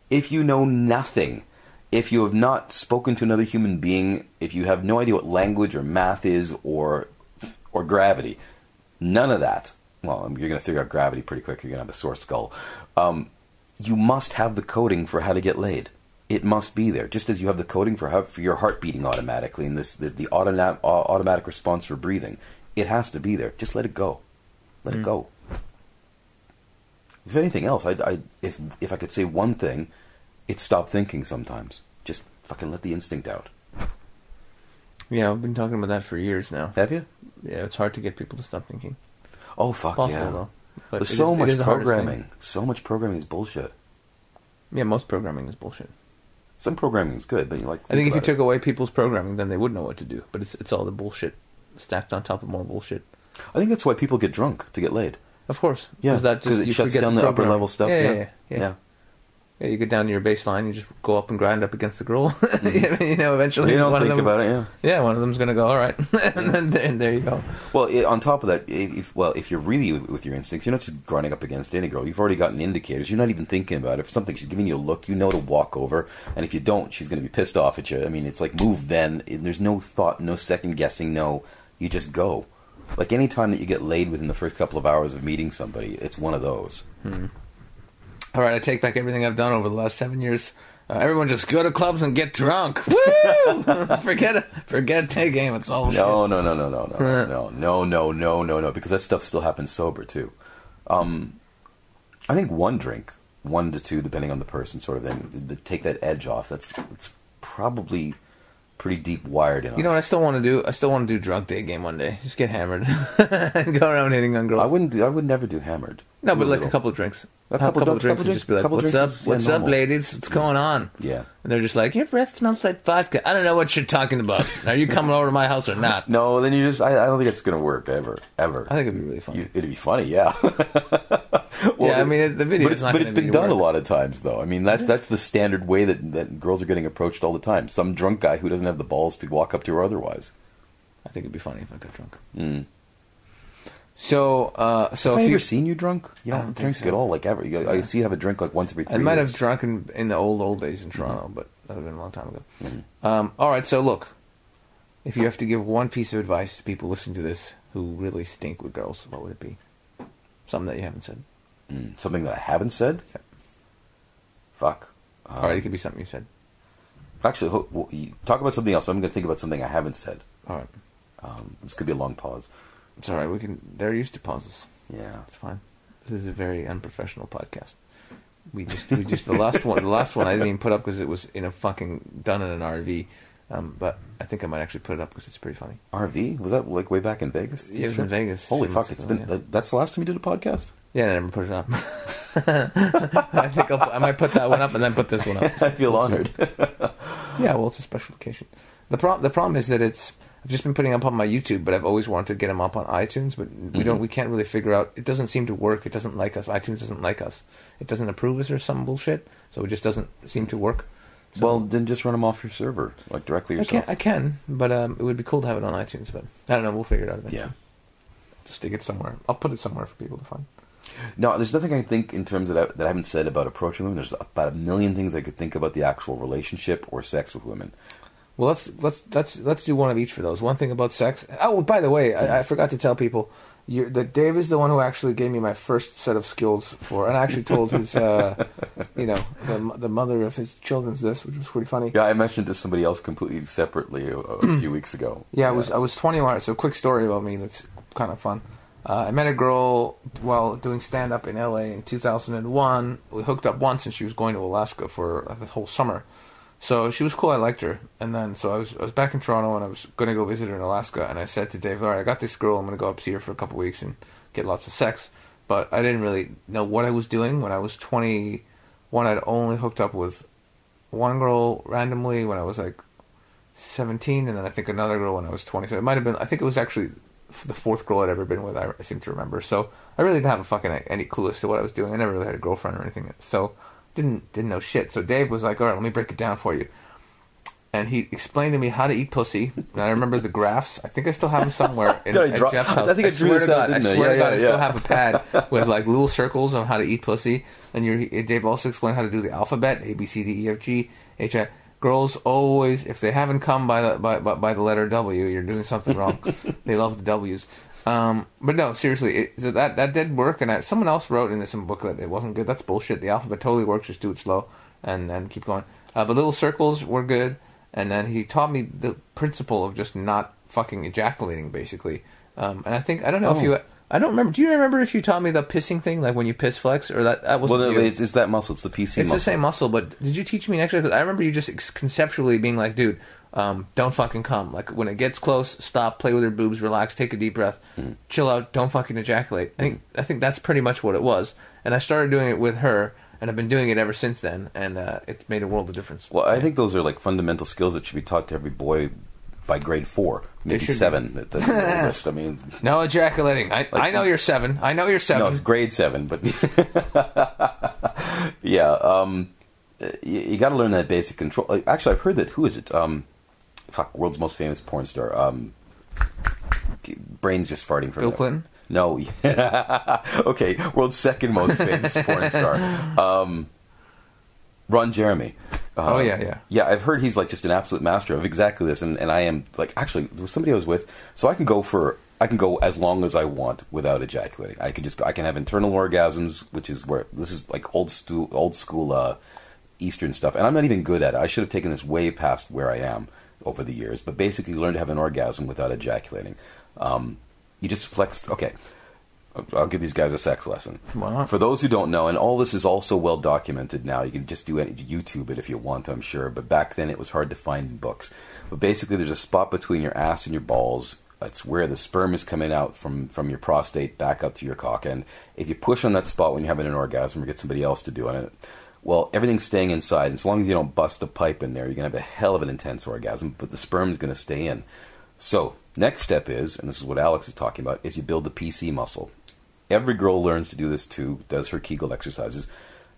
if you know nothing, if you have not spoken to another human being, if you have no idea what language or math is or gravity, None of that. Well, you're going to figure out gravity pretty quick. You're going to have a sore skull. You must have the coding for how to get laid. It must be there, just as you have the coding for your heart beating automatically and the automatic response for breathing. It has to be there. Just let it go. Let it go. If anything else, if I could say one thing, it's stop thinking sometimes. Just fucking let the instinct out. Yeah, I've been talking about that for years now. Have you? Yeah, it's hard to get people to stop thinking. Oh, fuck Possible, yeah. though. But There's so much programming. So much programming is bullshit. Yeah, most programming is bullshit. Some programming is good, but you like. I think if you took away people's programming, then they would know what to do. But it's all the bullshit stacked on top of more bullshit. I think that's why people get drunk to get laid. Of course. Yeah, because it shuts down the upper level stuff. Yeah. Yeah, you get down to your baseline, you just go up and grind up against the girl. Eventually, you don't one think of them, about it. Yeah. Yeah, one of them's going to go, all right, and there you go. Well, on top of that, if you're really with your instincts, you're not just grinding up against any girl. You've already gotten indicators. You're not even thinking about it. If something, she's giving you a look, you know to walk over, and if you don't, she's going to be pissed off at you. I mean, it's like move then. There's no thought, no second guessing. No, you just go. Like any time that you get laid within the first couple of hours of meeting somebody, it's one of those. Hmm. All right, I take back everything I've done over the last 7 years. Everyone just go to clubs and get drunk. Woo! Forget take game. It's all shit. No. Because that stuff still happens sober too. I think one drink, 1 to 2, depending on the person, sort of thing, to take that edge off. That's probably pretty deep wired in us. You know what I still want to do? I still want to do drunk day game one day. Just get hammered and go around hitting on girls. I would never do hammered. No, but like a couple of drinks. A couple of drinks and just be like, what's up, ladies? What's going on? Yeah. And they're just like, your breath smells like vodka. I don't know what you're talking about. Are you coming over to my house or not? No, then you just, I don't think it's going to work ever. I think it'd be really funny. It'd be funny, yeah. Well, yeah, I mean, the video is not but it's been done work. a lot of times, though. I mean, that's the standard way that girls are getting approached all the time. Some drunk guy who doesn't have the balls to walk up to her otherwise. I think it'd be funny if I got drunk. Mm. So have I ever seen you drunk? You don't drink so. At all, like ever. I see you have a drink like once every 3 years. I might have drunk in the old days in Toronto, but that would have been a long time ago. Mm-hmm. All right, so look, if you have to give one piece of advice to people listening to this who really stink with girls, what would it be? Something that you haven't said. Something that I haven't said? Yep. Fuck. All right, it could be something you said. Actually, talk about something else. I'm going to think about something I haven't said. All right. This could be a long pause. It's all right. They're used to pauses. Yeah, it's fine. This is a very unprofessional podcast. We just the last one I didn't even put up because it was in a fucking done in an RV. But I think I might actually put it up because it's pretty funny. RV? Was that like way back in Vegas? Yeah, it was in Vegas. Holy fuck! It's been that's the last time you did a podcast. Yeah, I never put it up. I think I might put that one up and then put this one up. I feel honored. Yeah, well, it's a special occasion. The problem is that I've just been putting up on my YouTube, but I've always wanted to get them up on iTunes, but we can't really figure out. It doesn't seem to work. It doesn't like us. iTunes doesn't like us. It doesn't approve us or some bullshit. So it just doesn't seem to work. So, well, then just run them off your server, like directly yourself. I can, but it would be cool to have it on iTunes. But I don't know. We'll figure it out eventually. Yeah. Just stick it somewhere. I'll put it somewhere for people to find. No, there's nothing I think in terms of that I haven't said about approaching women. There's about a million things I could think about the actual relationship or sex with women. Well, let's do one of each for those. One thing about sex. Oh, by the way, I forgot to tell people that Dave is the one who actually gave me my first set of skills for, and I actually told his, the mother of his children's this, which was pretty funny. Yeah, I mentioned to somebody else completely separately a few weeks ago. Yeah, I was 21. So, a quick story about me that's kind of fun. I met a girl while doing stand-up in LA in 2001. We hooked up once, and she was going to Alaska for the whole summer. So she was cool. I liked her, and then so I was back in Toronto, and I was going to go visit her in Alaska. And I said to Dave, "All right, I got this girl. I'm going to go up see her for a couple of weeks and get lots of sex." But I didn't really know what I was doing. When I was 21, I'd only hooked up with one girl randomly when I was like 17, and then I think another girl when I was 20. So it might have been. I think it was actually the fourth girl I'd ever been with. I seem to remember. So I really didn't have a fucking any clue as to what I was doing. I never really had a girlfriend or anything. So. Didn't know shit. So Dave was like, all right, let me break it down for you. And he explained to me how to eat pussy. And I remember the graphs. I think I still have them somewhere at Jeff's house. I think I swear to God, I still have a pad with like little circles on how to eat pussy. And Dave also explained how to do the alphabet, A, B, C, D, E, F, G, H, I. Girls always, if they haven't come by the letter W, you're doing something wrong. They love the W's. But no, seriously, so that did work, and someone else wrote in some book that it wasn't good. That's bullshit. The alphabet totally works. Just do it slow and then keep going. But little circles were good, and then he taught me the principle of just not fucking ejaculating, basically. And I don't know if you. I don't remember. Do you remember if you taught me the pissing thing, like when you piss flex, or that wasn't? Well, it's that muscle. It's the PC muscle. It's the same muscle, but did you teach me next? Because I remember you just conceptually being like, dude, don't fucking come. Like when it gets close, stop, play with your boobs, relax, take a deep breath, chill out, don't fucking ejaculate. I think that's pretty much what it was. And I started doing it with her, and I've been doing it ever since then, and it's made a world of difference. Well, I think those are like fundamental skills that should be taught to every boy by grade 4, maybe 7 at the list. I mean, no ejaculating. I know you're 7. I know you're 7. No, it's grade 7, but yeah, you got to learn that basic control. Actually, I've heard that. Who is it? World's most famous porn star. Brain's just farting from Bill Clinton. No, okay, world's second most famous porn star. Ron Jeremy. Oh yeah. Yeah, I've heard he's like just an absolute master of exactly this, and I am like actually there was somebody I was with, so I can go as long as I want without ejaculating. I can have internal orgasms, which is where this is like old school Eastern stuff, and I'm not even good at it. I should have taken this way past where I am over the years, but basically learn to have an orgasm without ejaculating. You just flex. Okay. I'll give these guys a sex lesson. Wow. For those who don't know, and all this is also well documented now, you can just YouTube it if you want, I'm sure, but back then it was hard to find in books. But basically there's a spot between your ass and your balls. It's where the sperm is coming out from your prostate back up to your cock. And if you push on that spot when you're having an orgasm or get somebody else to do it, well, everything's staying inside. And so long as you don't bust a pipe in there, you're going to have a hell of an intense orgasm, but the sperm's going to stay in. So next step is, and this is what Alex is talking about, is you build the PC muscle. Every girl learns to do this too, does her Kegel exercises.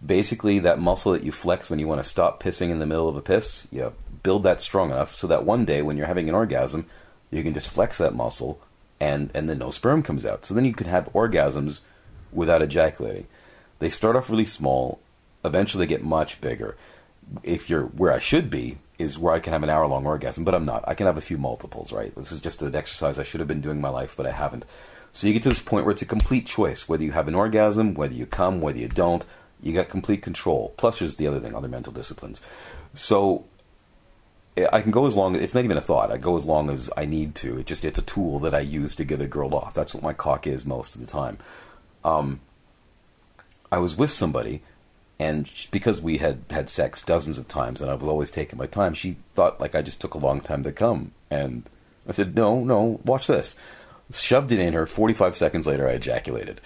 Basically, that muscle that you flex when you want to stop pissing in the middle of a piss, you build that strong enough so that one day when you're having an orgasm, you can just flex that muscle and then no sperm comes out. So then you can have orgasms without ejaculating. They start off really small, eventually they get much bigger. If you're where I should be, is where I can have an hour-long orgasm, but I'm not. I can have a few multiples, right? This is just an exercise I should have been doing in my life, but I haven't. So you get to this point where it's a complete choice. Whether you have an orgasm, whether you come, whether you don't, you got complete control. Plus there's the other thing, other mental disciplines. So I can go as long, it's not even a thought, I go as long as I need to. It's a tool that I use to get a girl off. That's what my cock is most of the time. I was with somebody, and because we had sex dozens of times, and I was always taking my time, she thought like I just took a long time to come. And I said, no, watch this. Shoved it in her. 45 seconds later, I ejaculated.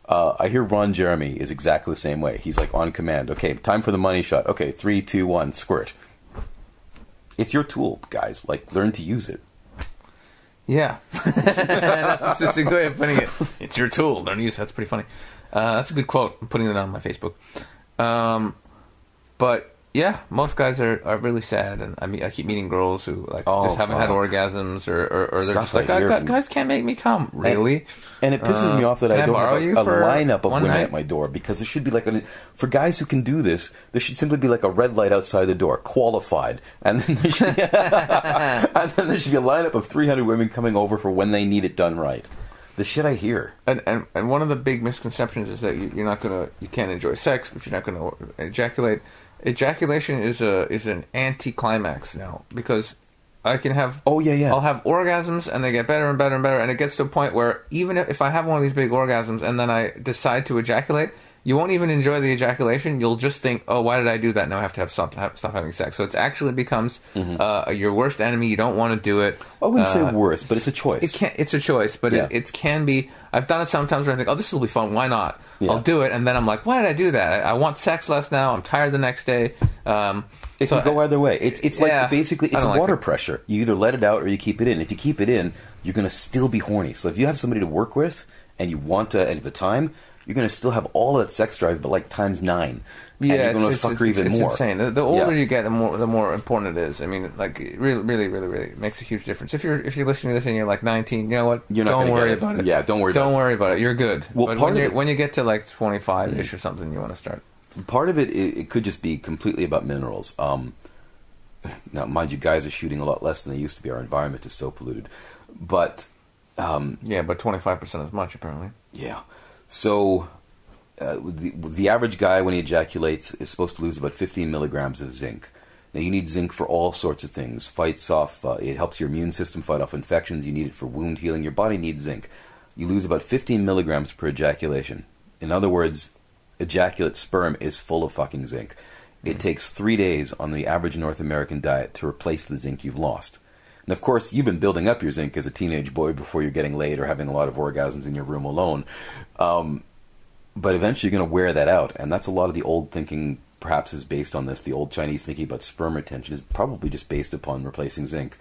I hear Ron Jeremy is exactly the same way. He's like on command. Okay, time for the money shot. Okay, 3, 2, 1, squirt. It's your tool, guys. Like, learn to use it. Yeah. That's just a good way of putting it. It's your tool. Learn to use it. That's pretty funny. That's a good quote. I'm putting it on my Facebook. But yeah, most guys are really sad, and I keep meeting girls who just haven't had orgasms, or they're just like, guys can't make me come, really. And it pisses me off that I don't have a lineup of women at my door, because there should be for guys who can do this, there should simply be like a red light outside the door, qualified, and then there should, and then there should be a lineup of 300 women coming over for when they need it done right. The shit I hear. And one of the big misconceptions is that you can't enjoy sex, but you're not gonna ejaculate. Ejaculation is an anti-climax now, because I can have I'll have orgasms and they get better and better and better, and it gets to a point where even if I have one of these big orgasms and then I decide to ejaculate, you won't even enjoy the ejaculation. You'll just think, oh, why did I do that? Now I have to stop having sex. So it actually becomes your worst enemy. You don't want to do it. I wouldn't say worst, but it's a choice. It's a choice, but it can be. I've done it sometimes where I think, oh, this will be fun. Why not? Yeah. I'll do it, and then I'm like, why did I do that? I want sex less now. I'm tired the next day. It can go either way. It's like basically it's water pressure. You either let it out or you keep it in. If you keep it in, you're going to still be horny. So if you have somebody to work with and you want to, at the time, you're going to still have all of that sex drive, but like times 9. Yeah, and you're going to fuck her even more. It's insane. The older you get, the more important it is. I mean, like it really makes a huge difference. If you're listening to this and you're like 19, you know what? Don't worry about it. Yeah, don't worry about it. You're good. Well, but when you get to like 25-ish or something, you want to start. Part of it could just be completely about minerals. Now, mind you, guys are shooting a lot less than they used to be. Our environment is so polluted. But Yeah, but 25% as much, apparently. Yeah. So the average guy, when he ejaculates, is supposed to lose about 15 milligrams of zinc. Now, you need zinc for all sorts of things. Fights off, it helps your immune system fight off infections. You need it for wound healing. Your body needs zinc. You lose about 15 milligrams per ejaculation. In other words, ejaculate sperm is full of fucking zinc. It takes 3 days on the average North American diet to replace the zinc you've lost. And of course, you've been building up your zinc as a teenage boy before you're getting laid or having a lot of orgasms in your room alone. But eventually you're going to wear that out. And that's a lot of the old thinking, perhaps, is based on this. The old Chinese thinking about sperm retention is probably just based upon replacing zinc.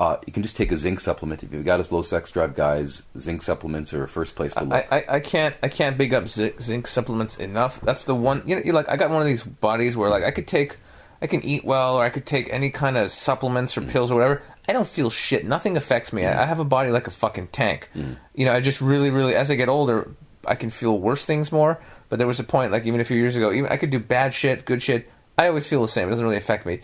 You can just take a zinc supplement. If you've got us low sex drive guys, zinc supplements are a first place to look. I can't big up zinc supplements enough. That's the one. Like I got one of these bodies where like I can eat well, or I could take any kind of supplements or pills or whatever. I don't feel shit. Nothing affects me. I have a body like a fucking tank. I just really, as I get older, I can feel worse things more. But there was a point, like even a few years ago, even I could do bad shit, good shit. I always feel the same. It doesn't really affect me.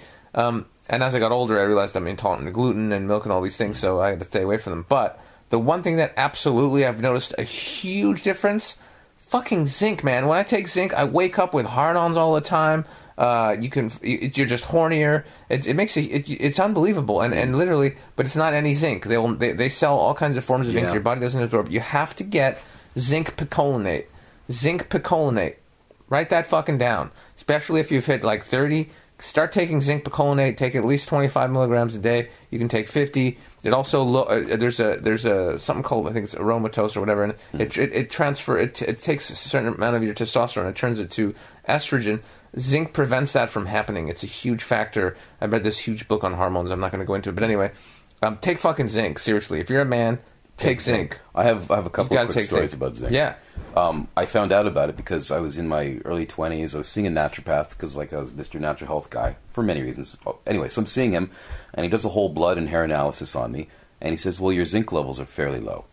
And as I got older, I realized I'm intolerant to gluten and milk and all these things, so I had to stay away from them. But the one thing that absolutely I've noticed a huge difference, fucking zinc, man. When I take zinc, I wake up with hard-ons all the time. You're just hornier. It makes it's unbelievable, and literally, but it's not any zinc. They sell all kinds of forms of zinc your body doesn't absorb. You have to get zinc picolinate. Zinc picolinate. Write that fucking down. Especially if you've hit like 30. Start taking zinc picolinate. Take at least 25 milligrams a day. You can take 50. It also there's a something called, I think it's aromatase or whatever, and it takes a certain amount of your testosterone. It turns it to estrogen. Zinc prevents that from happening. It's a huge factor. I read this huge book on hormones. I'm not going to go into it, but anyway, take fucking zinc seriously. If you're a man, take zinc. I have a couple of quick stories about zinc. Yeah. I found out about it because I was in my early 20s. I was seeing a naturopath because I was Mr. Natural Health guy for many reasons. Anyway, so I'm seeing him, and he does a whole blood and hair analysis on me, and he says, well, your zinc levels are fairly low.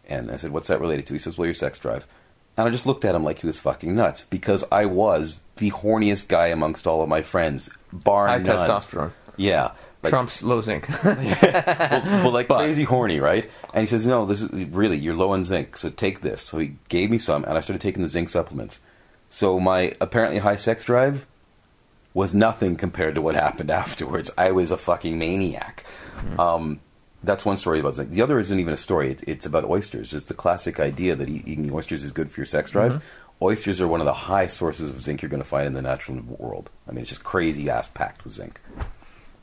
And I said, what's that related to? He says, well, your sex drive. And I just looked at him like he was fucking nuts, because I was the horniest guy amongst all of my friends, bar none. High testosterone. Yeah. Like, Trump's low zinc. well, crazy horny, right? And he says, no, this is really, you're low on zinc, so take this. So he gave me some, and I started taking the zinc supplements. So my apparently high sex drive was nothing compared to what happened afterwards. I was a fucking maniac. That's one story about zinc. The other isn't even a story. It's about oysters. It's the classic idea that eating oysters is good for your sex drive. Oysters are one of the high sources of zinc you're going to find in the natural world. I mean, it's just crazy-ass packed with zinc.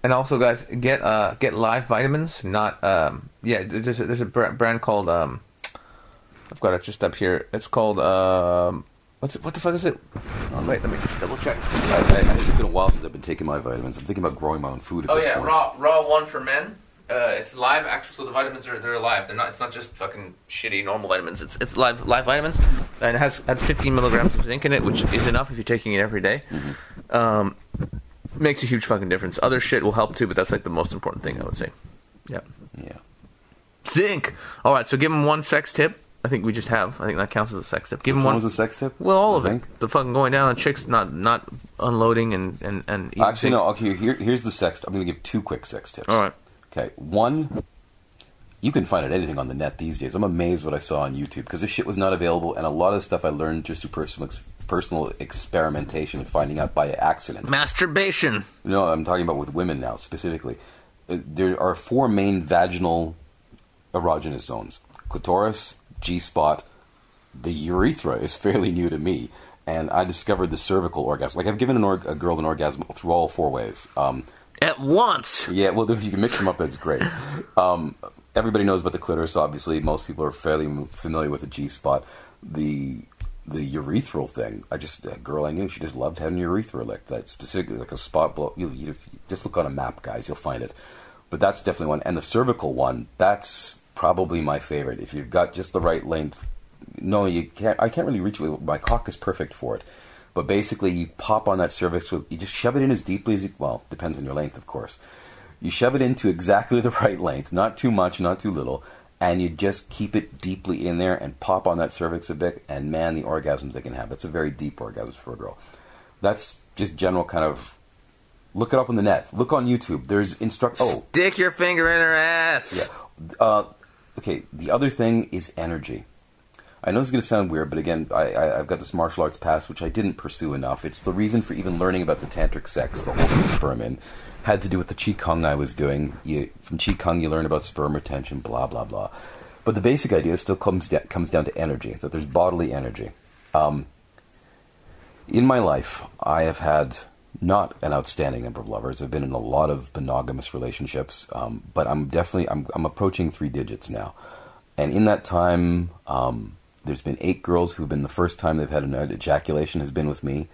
And also, guys, get live vitamins. Not there's a brand called I've got it just up here. It's called what the fuck is it? Oh, wait, let me just double check. It's been a while since I've been taking my vitamins. I'm thinking about growing my own food at this point. raw one for men. It's live, actually. So the vitamins they're live. They're not. It's not just fucking shitty normal vitamins. It's live vitamins, and it has 15 milligrams of zinc in it, which is enough if you're taking it every day. Makes a huge fucking difference. Other shit will help too, but that's like the most important thing, I would say. Yeah. Zinc. All right, so give him one sex tip. I think we just have. I think that counts as a sex tip. Give him one. What was a sex tip? Well, all of it. The fucking going down on chicks, not unloading and eating. Actually, zinc. no. Okay, here's the sex. I'm going to give 2 quick sex tips. All right. Okay, one. You can find anything on the net these days. I'm amazed what I saw on YouTube, because this shit was not available, and a lot of the stuff I learned just through personal experimentation and finding out by accident. Masturbation. No, I'm talking about with women now, specifically. There are 4 main vaginal erogenous zones. Clitoris, G-spot, the urethra is fairly new to me, and I discovered the cervical orgasm. Like, I've given a girl an orgasm through all 4 ways. At once. Yeah, well, if you can mix them up, that's great. Everybody knows about the clitoris, obviously. Most people are fairly familiar with the G-spot. The urethral thing, a girl I knew, she just loved having urethra licked. That's specifically like a spot below. You just look on a map, guys, you'll find it. But that's definitely one. And the cervical one, that's probably my favorite. If you've got just the right length. No, you can't. I can't really reach it. My cock is perfect for it. But basically, you pop on that cervix, you just shove it in as deeply as you... Well, depends on your length, of course. You shove it into exactly the right length, not too much, not too little, and you just keep it deeply in there and pop on that cervix a bit, and man, the orgasms they can have. That's a very deep orgasm for a girl. That's just general kind of... Look it up on the net. Look on YouTube. There's Stick your finger in her ass! Yeah. okay, the other thing is energy. I know it's going to sound weird, but again, I've got this martial arts past, which I didn't pursue enough. It's the reason for even learning about the tantric sex, the whole sperm in, had to do with the qigong I was doing. From qigong, you learn about sperm retention, blah, blah, blah. But the basic idea still comes down to energy, that there's bodily energy. In my life, I have had not an outstanding number of lovers. I've been in a lot of monogamous relationships, but I'm approaching 3 digits now. And in that time, there's been 8 girls who've been the first time they've had an ejaculation has been with me.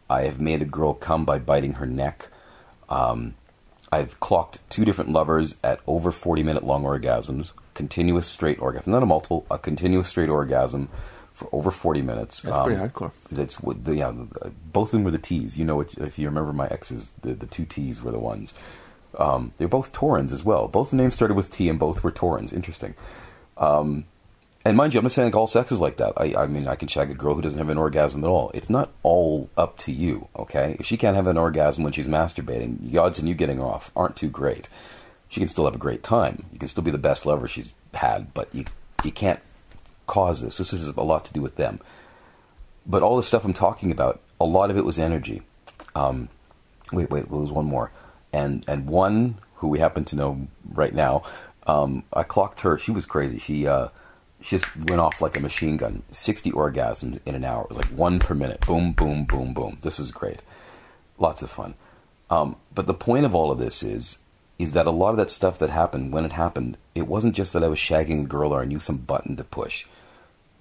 I have made a girl come by biting her neck. I've clocked 2 different lovers at over 40-minute long orgasms, continuous straight orgasm, not a multiple, a continuous straight orgasm for over 40 minutes. That's pretty hardcore. Both of them were the T's. You know, if you remember my exes, the 2 T's were the ones. They're both Taurans as well. Both the names started with T and both were Taurans. Interesting. And mind you, I'm not saying all sex is like that. I mean, I can shag a girl who doesn't have an orgasm at all. It's not all up to you, okay? If she can't have an orgasm when she's masturbating, the odds in you getting off aren't too great. She can still have a great time. You can still be the best lover she's had, but you can't cause this. This has a lot to do with them. But all the stuff I'm talking about, a lot of it was energy. Wait, there was one more. And one who we happen to know right now, I clocked her. She was crazy. She just went off like a machine gun. 60 orgasms in an hour. It was like 1 per minute. Boom, boom, boom, boom. This is great. Lots of fun. But the point of all of this is that a lot of that stuff that happened, when it happened, it wasn't just that I was shagging a girl or I knew some button to push.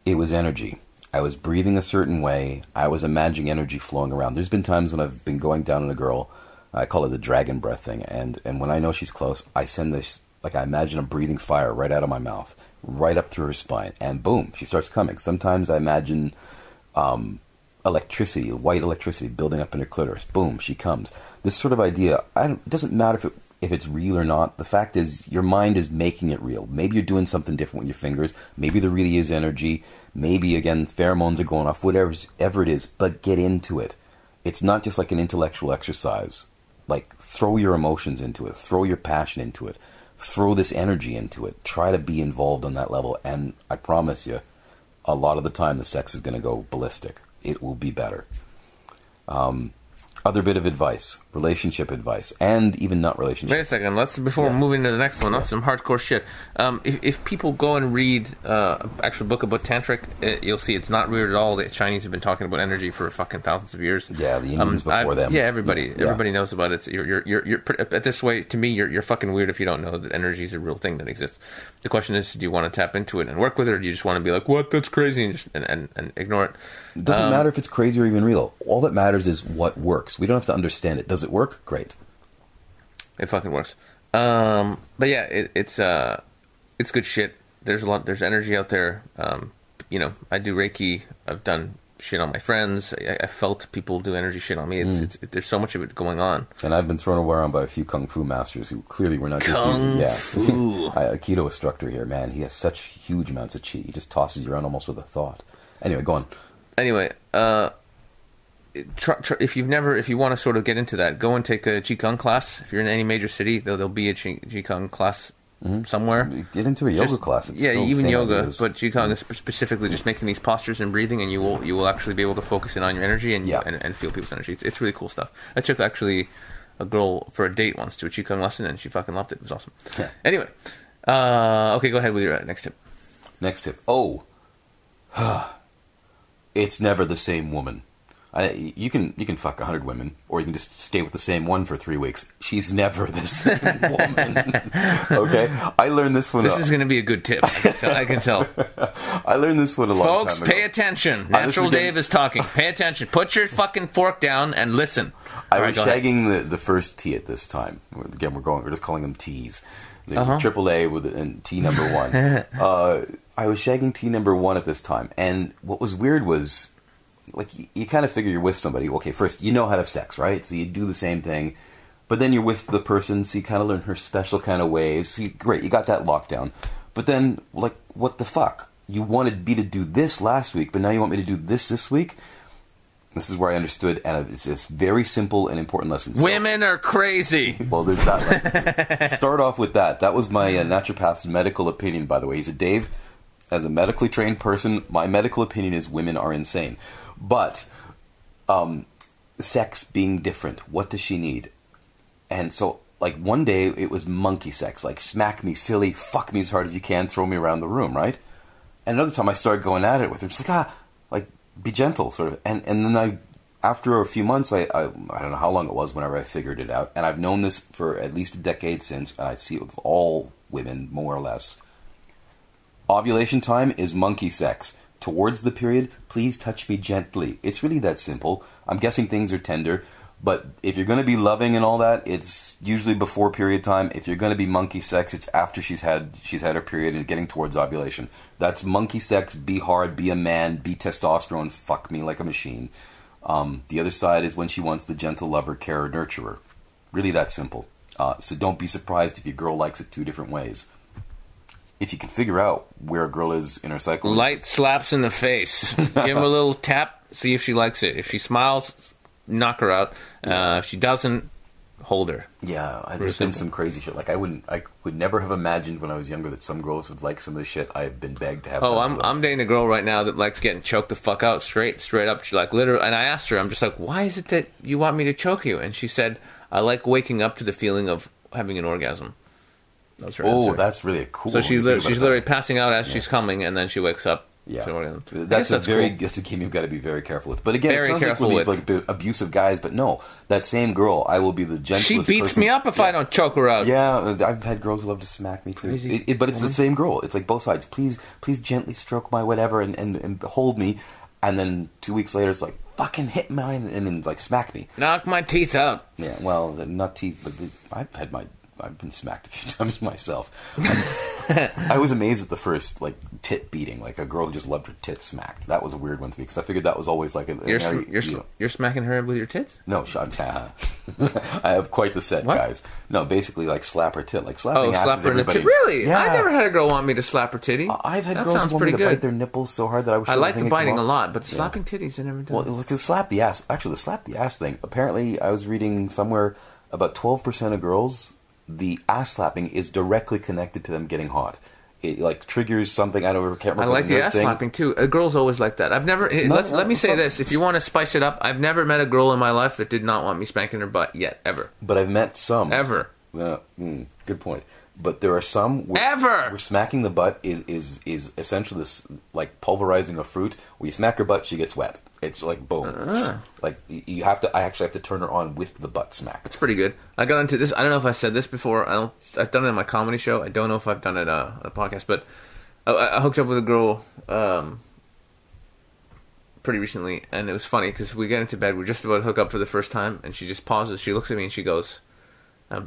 It was energy. I was breathing a certain way. I was imagining energy flowing around. There's been times when I've been going down on a girl. I call it the dragon breath thing. And when I know she's close, I send this, like I imagine I'm breathing fire right out of my mouth, right up through her spine. And boom, she starts coming. Sometimes I imagine electricity, white electricity building up in her clitoris. Boom, she comes. This sort of idea, it doesn't matter if it's real or not. The fact is, your mind is making it real. Maybe you're doing something different with your fingers. Maybe there really is energy. Maybe, again, pheromones are going off. Whatever it is, but get into it. It's not just like an intellectual exercise. Like, throw your emotions into it. Throw your passion into it. Throw this energy into it. Try to be involved on that level. And I promise you, a lot of the time, the sex is going to go ballistic. It will be better. Other bit of advice, relationship advice, and even not relationship. Wait a second. Before moving to the next one, that's some hardcore shit. If people go and read actual book about Tantric, you'll see it's not weird at all. The Chinese have been talking about energy for fucking thousands of years. Yeah, the Indians before them. Yeah, everybody knows about it. You're at this way, to me, you're fucking weird if you don't know that energy is a real thing that exists. The question is, do you want to tap into it and work with it, or do you just want to be like, what, that's crazy, and just and ignore it? It doesn't matter if it's crazy or even real. All that matters is what works. We don't have to understand it. Does it work? Great. It fucking works. But yeah, it's good shit. There's energy out there. I do Reiki. I've done shit on my friends. I felt people do energy shit on me. There's so much of it going on. And I've been thrown around by a few kung fu masters who clearly were not just using... Yeah. Fu. A Keto instructor here, man. He has such huge amounts of chi. He just tosses you around almost with a thought. Anyway, go on. Anyway, if you want to sort of get into that, go and take a Qigong class. If you're in any major city, there'll be a Qigong class somewhere. Get into a yoga class. Yeah, even yoga, but Qigong is specifically just making these postures and breathing, and you will actually be able to focus in on your energy and feel people's energy. It's really cool stuff. I took actually a girl for a date once to a Qigong lesson, and she fucking loved it. It was awesome. Yeah. Anyway, okay, go ahead with your next tip. Next tip. Oh. It's never the same woman. You can fuck 100 women, or you can just stay with the same one for 3 weeks. She's never the same woman. Okay? I learned this one... This is going to be a good tip. I can tell. I learned this one a long Folks, time ago. pay attention. Natural Dave is talking. Pay attention. Put your fucking fork down and listen. I was shagging the first T at this time. Again, we're just calling them T's. Triple A and T number 1. I was shagging T number 1 at this time, and what was weird was, like, you kind of figure you're with somebody. Okay, first, you know how to have sex, right? So you do the same thing, but then you're with the person, so you kind of learn her special kind of ways. So great, you got that locked down. But then, like, what the fuck? You wanted me to do this last week, but now you want me to do this week? This is where I understood, and it's this very simple and important lesson. So, women are crazy. Well, there's that lesson. Start off with that. That was my naturopath's medical opinion, by the way. He said, Dave, as a medically trained person, my medical opinion is women are insane. But sex being different, what does she need? And so, like, one day it was monkey sex, like smack me silly, fuck me as hard as you can, throw me around the room, right? And another time I started going at it with her, just like, be gentle, sort of. And then after a few months, I don't know how long it was whenever I figured it out, and I've known this for at least a decade since, and I see it with all women, more or less. Ovulation time is monkey sex. Towards the period, please touch me gently. It's really that simple. I'm guessing things are tender, but if you're going to be loving and all that, it's usually before period time. If you're going to be monkey sex, it's after she's had her period and getting towards ovulation. That's monkey sex. Be hard, be a man, be testosterone, fuck me like a machine. The other side is when she wants the gentle lover, carer, nurturer. Really that simple. So don't be surprised if your girl likes it two different ways. If you can figure out where a girl is in her cycle. Light slaps in the face. Give her a little tap, see if she likes it. If she smiles, knock her out. If she doesn't, hold her. Yeah, there's been some crazy shit. Like I would never have imagined when I was younger that some girls would like some of the shit I've been begged to have. Oh, I'm dating a girl right now that likes getting choked the fuck out straight up. She like literally, and I asked her, I'm just like, why is it that you want me to choke you? And she said, I like waking up to the feeling of having an orgasm. That's her answer. That's really cool. So she's literally passing out as she's coming, and then she wakes up. Yeah, that's a game you've got to be very careful with. But again, it sounds like with these abusive guys. But no, that same girl, I will be the gentlest. She beats me up if I don't choke her out. Yeah, I've had girls who love to smack me too. But it's the same girl. It's like both sides. Please gently stroke my whatever and hold me. And then 2 weeks later, it's like fucking hit mine and then like smack me, knock my teeth out. Yeah, well, not teeth, but I've been smacked a few times myself. I was amazed at the first like tit beating, like a girl who just loved her tits smacked. That was a weird one to me because I figured that was always like you're smacking her with your tits. No, I have quite the set, what? Guys. No, basically like slap her tit, like slapping asses. Slap her in the tit. Really? Yeah. I never had a girl want me to slap her titty. I've had girls want me to bite their nipples so hard that I was. I like the biting a lot, but slapping titties I never done. Well, because slap the ass. Actually, the slap the ass thing. Apparently, I was reading somewhere about 12% of girls. The ass slapping is directly connected to them getting hot. It like triggers something. I can't remember. I like the ass slapping too. Girls always like that. I've never. Let me say this: if you want to spice it up, I've never met a girl in my life that did not want me spanking her butt yet, ever. But I've met some. Ever. Good point. But there are some where smacking the butt is essentially this like pulverizing a fruit. When you smack her butt, she gets wet. It's like boom. Like you have to. I actually have to turn her on with the butt smack. It's pretty good. I got into this. I don't know if I said this before. I've done it in my comedy show. I don't know if I've done it on a podcast. But I hooked up with a girl pretty recently, and it was funny because we get into bed. We're just about to hook up for the first time, and she just pauses. She looks at me and she goes,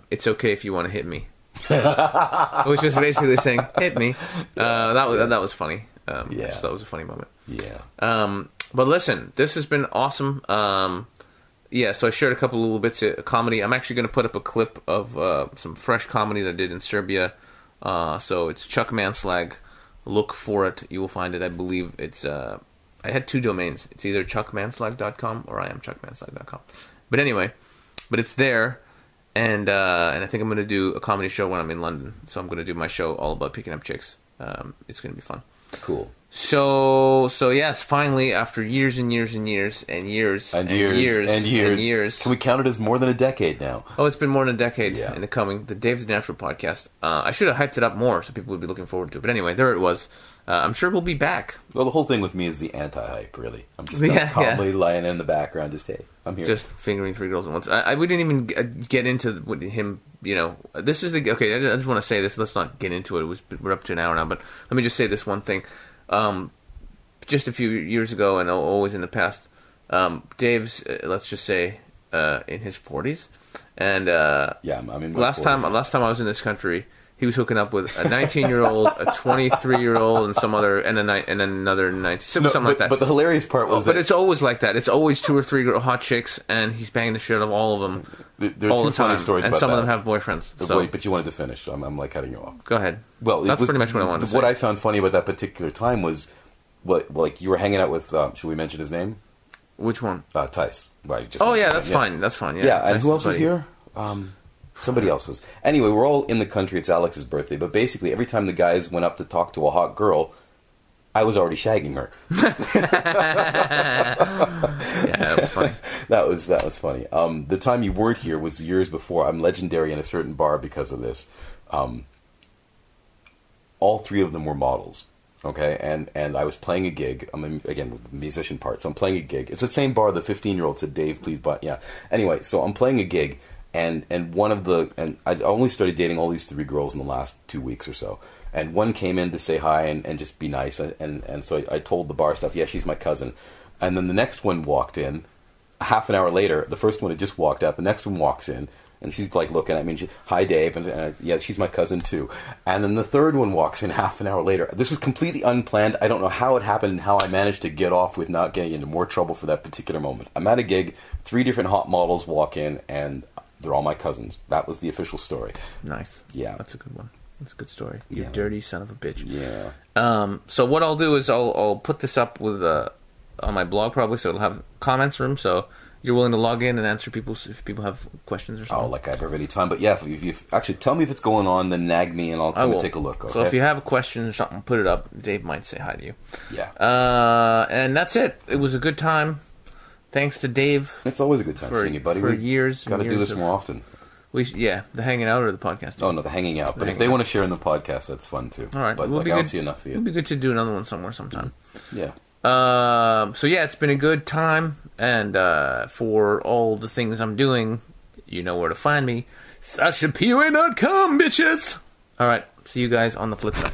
"It's okay if you want to hit me." It was just basically saying, "Hit me." That was funny. That was a funny moment. Yeah. But listen, this has been awesome. So I shared a couple little bits of comedy. I'm actually going to put up a clip of some fresh comedy that I did in Serbia. So it's Chuck Manslag. Look for it. You will find it. I believe it's... I had two domains. It's either chuckmanslag.com or iamchuckmanslag.com. But anyway, it's there. And I think I'm going to do a comedy show when I'm in London. So I'm going to do my show all about picking up chicks. It's going to be fun. Cool. So yes, finally, after years and years and years and years and years. Can we count it as more than a decade now? Oh, it's been more than a decade in the coming. The Dave's Natural podcast. I should have hyped it up more so people would be looking forward to it. But anyway, there it was. I'm sure we'll be back. Well, the whole thing with me is the anti-hype, really. I'm just calmly lying in the background, just, hey, I'm here. Just fingering three girls at once. We didn't even get into him, this is the... Okay, I just want to say this. Let's not get into it. We're up to an hour now, but let me just say this one thing. Just a few years ago, and always in the past, Dave's, let's just say, in his 40s. And I'm in my last 40s. Last time I was in this country, he was hooking up with a 19-year-old, a 23-year-old, and some other, and another 19, something like that. But the hilarious part was But it's always like that. It's always 2 or 3 hot chicks, and he's banging the shit out of all of them. There are all two funny stories and about some that. of them have boyfriends. So. Wait, but you wanted to finish. So I'm like cutting you off. Go ahead. Well, that's pretty much what I wanted to say. What I found funny about that particular time was, like you were hanging out with. Should we mention his name? Which one? Tice. Right. Oh yeah, that's fine. That's fine. Yeah. Yeah, and Tice who else is was here? Somebody else was. Anyway, we're all in the country. It's Alex's birthday. But basically, every time the guys went up to talk to a hot girl, I was already shagging her. Yeah, that was funny. That was funny. The time you weren't here was years before. I'm legendary in a certain bar because of this. All three of them were models. Okay, and I was playing a gig. Again, with the musician part. So I'm playing a gig. It's the same bar the 15-year-old said, Dave, please buy. Yeah. Anyway, so I'm playing a gig. And I only started dating all these three girls in the last 2 weeks or so. And one came in to say hi and just be nice. And so I told the bar staff, yeah, she's my cousin. And then the next one walked in. Half an hour later, the first one had just walked out. The next one walks in. And she's like looking at me. And hi, Dave. And yeah, she's my cousin too. And then the third one walks in half an hour later. This was completely unplanned. I don't know how it happened and how I managed to get off with not getting into more trouble for that particular moment. I'm at a gig. 3 different hot models walk in and they're all my cousins. That was the official story. Nice. Yeah. That's a good one. That's a good story. You dirty son of a bitch. Yeah. So what I'll do is I'll put this up with on my blog probably, so it'll have comments room. So you're willing to log in and answer if people have questions or something. Oh, like I have every time. But yeah, if you actually tell me if it's going on, then nag me and I'll come and take a look. Okay? So if you have a question or something, put it up. Dave might say hi to you. Yeah. And that's it. It was a good time. Thanks to Dave. It's always a good time seeing you, buddy. For years. Got to do this more often. The hanging out or the podcast? Oh, no, the hanging out. But if they want to share in the podcast, that's fun, too. All right. But I don't see enough of you. It'd be good to do another one somewhere sometime. Yeah. So, yeah, it's been a good time. And for all the things I'm doing, you know where to find me. SashaPOA.com, bitches! All right. See you guys on the flip side.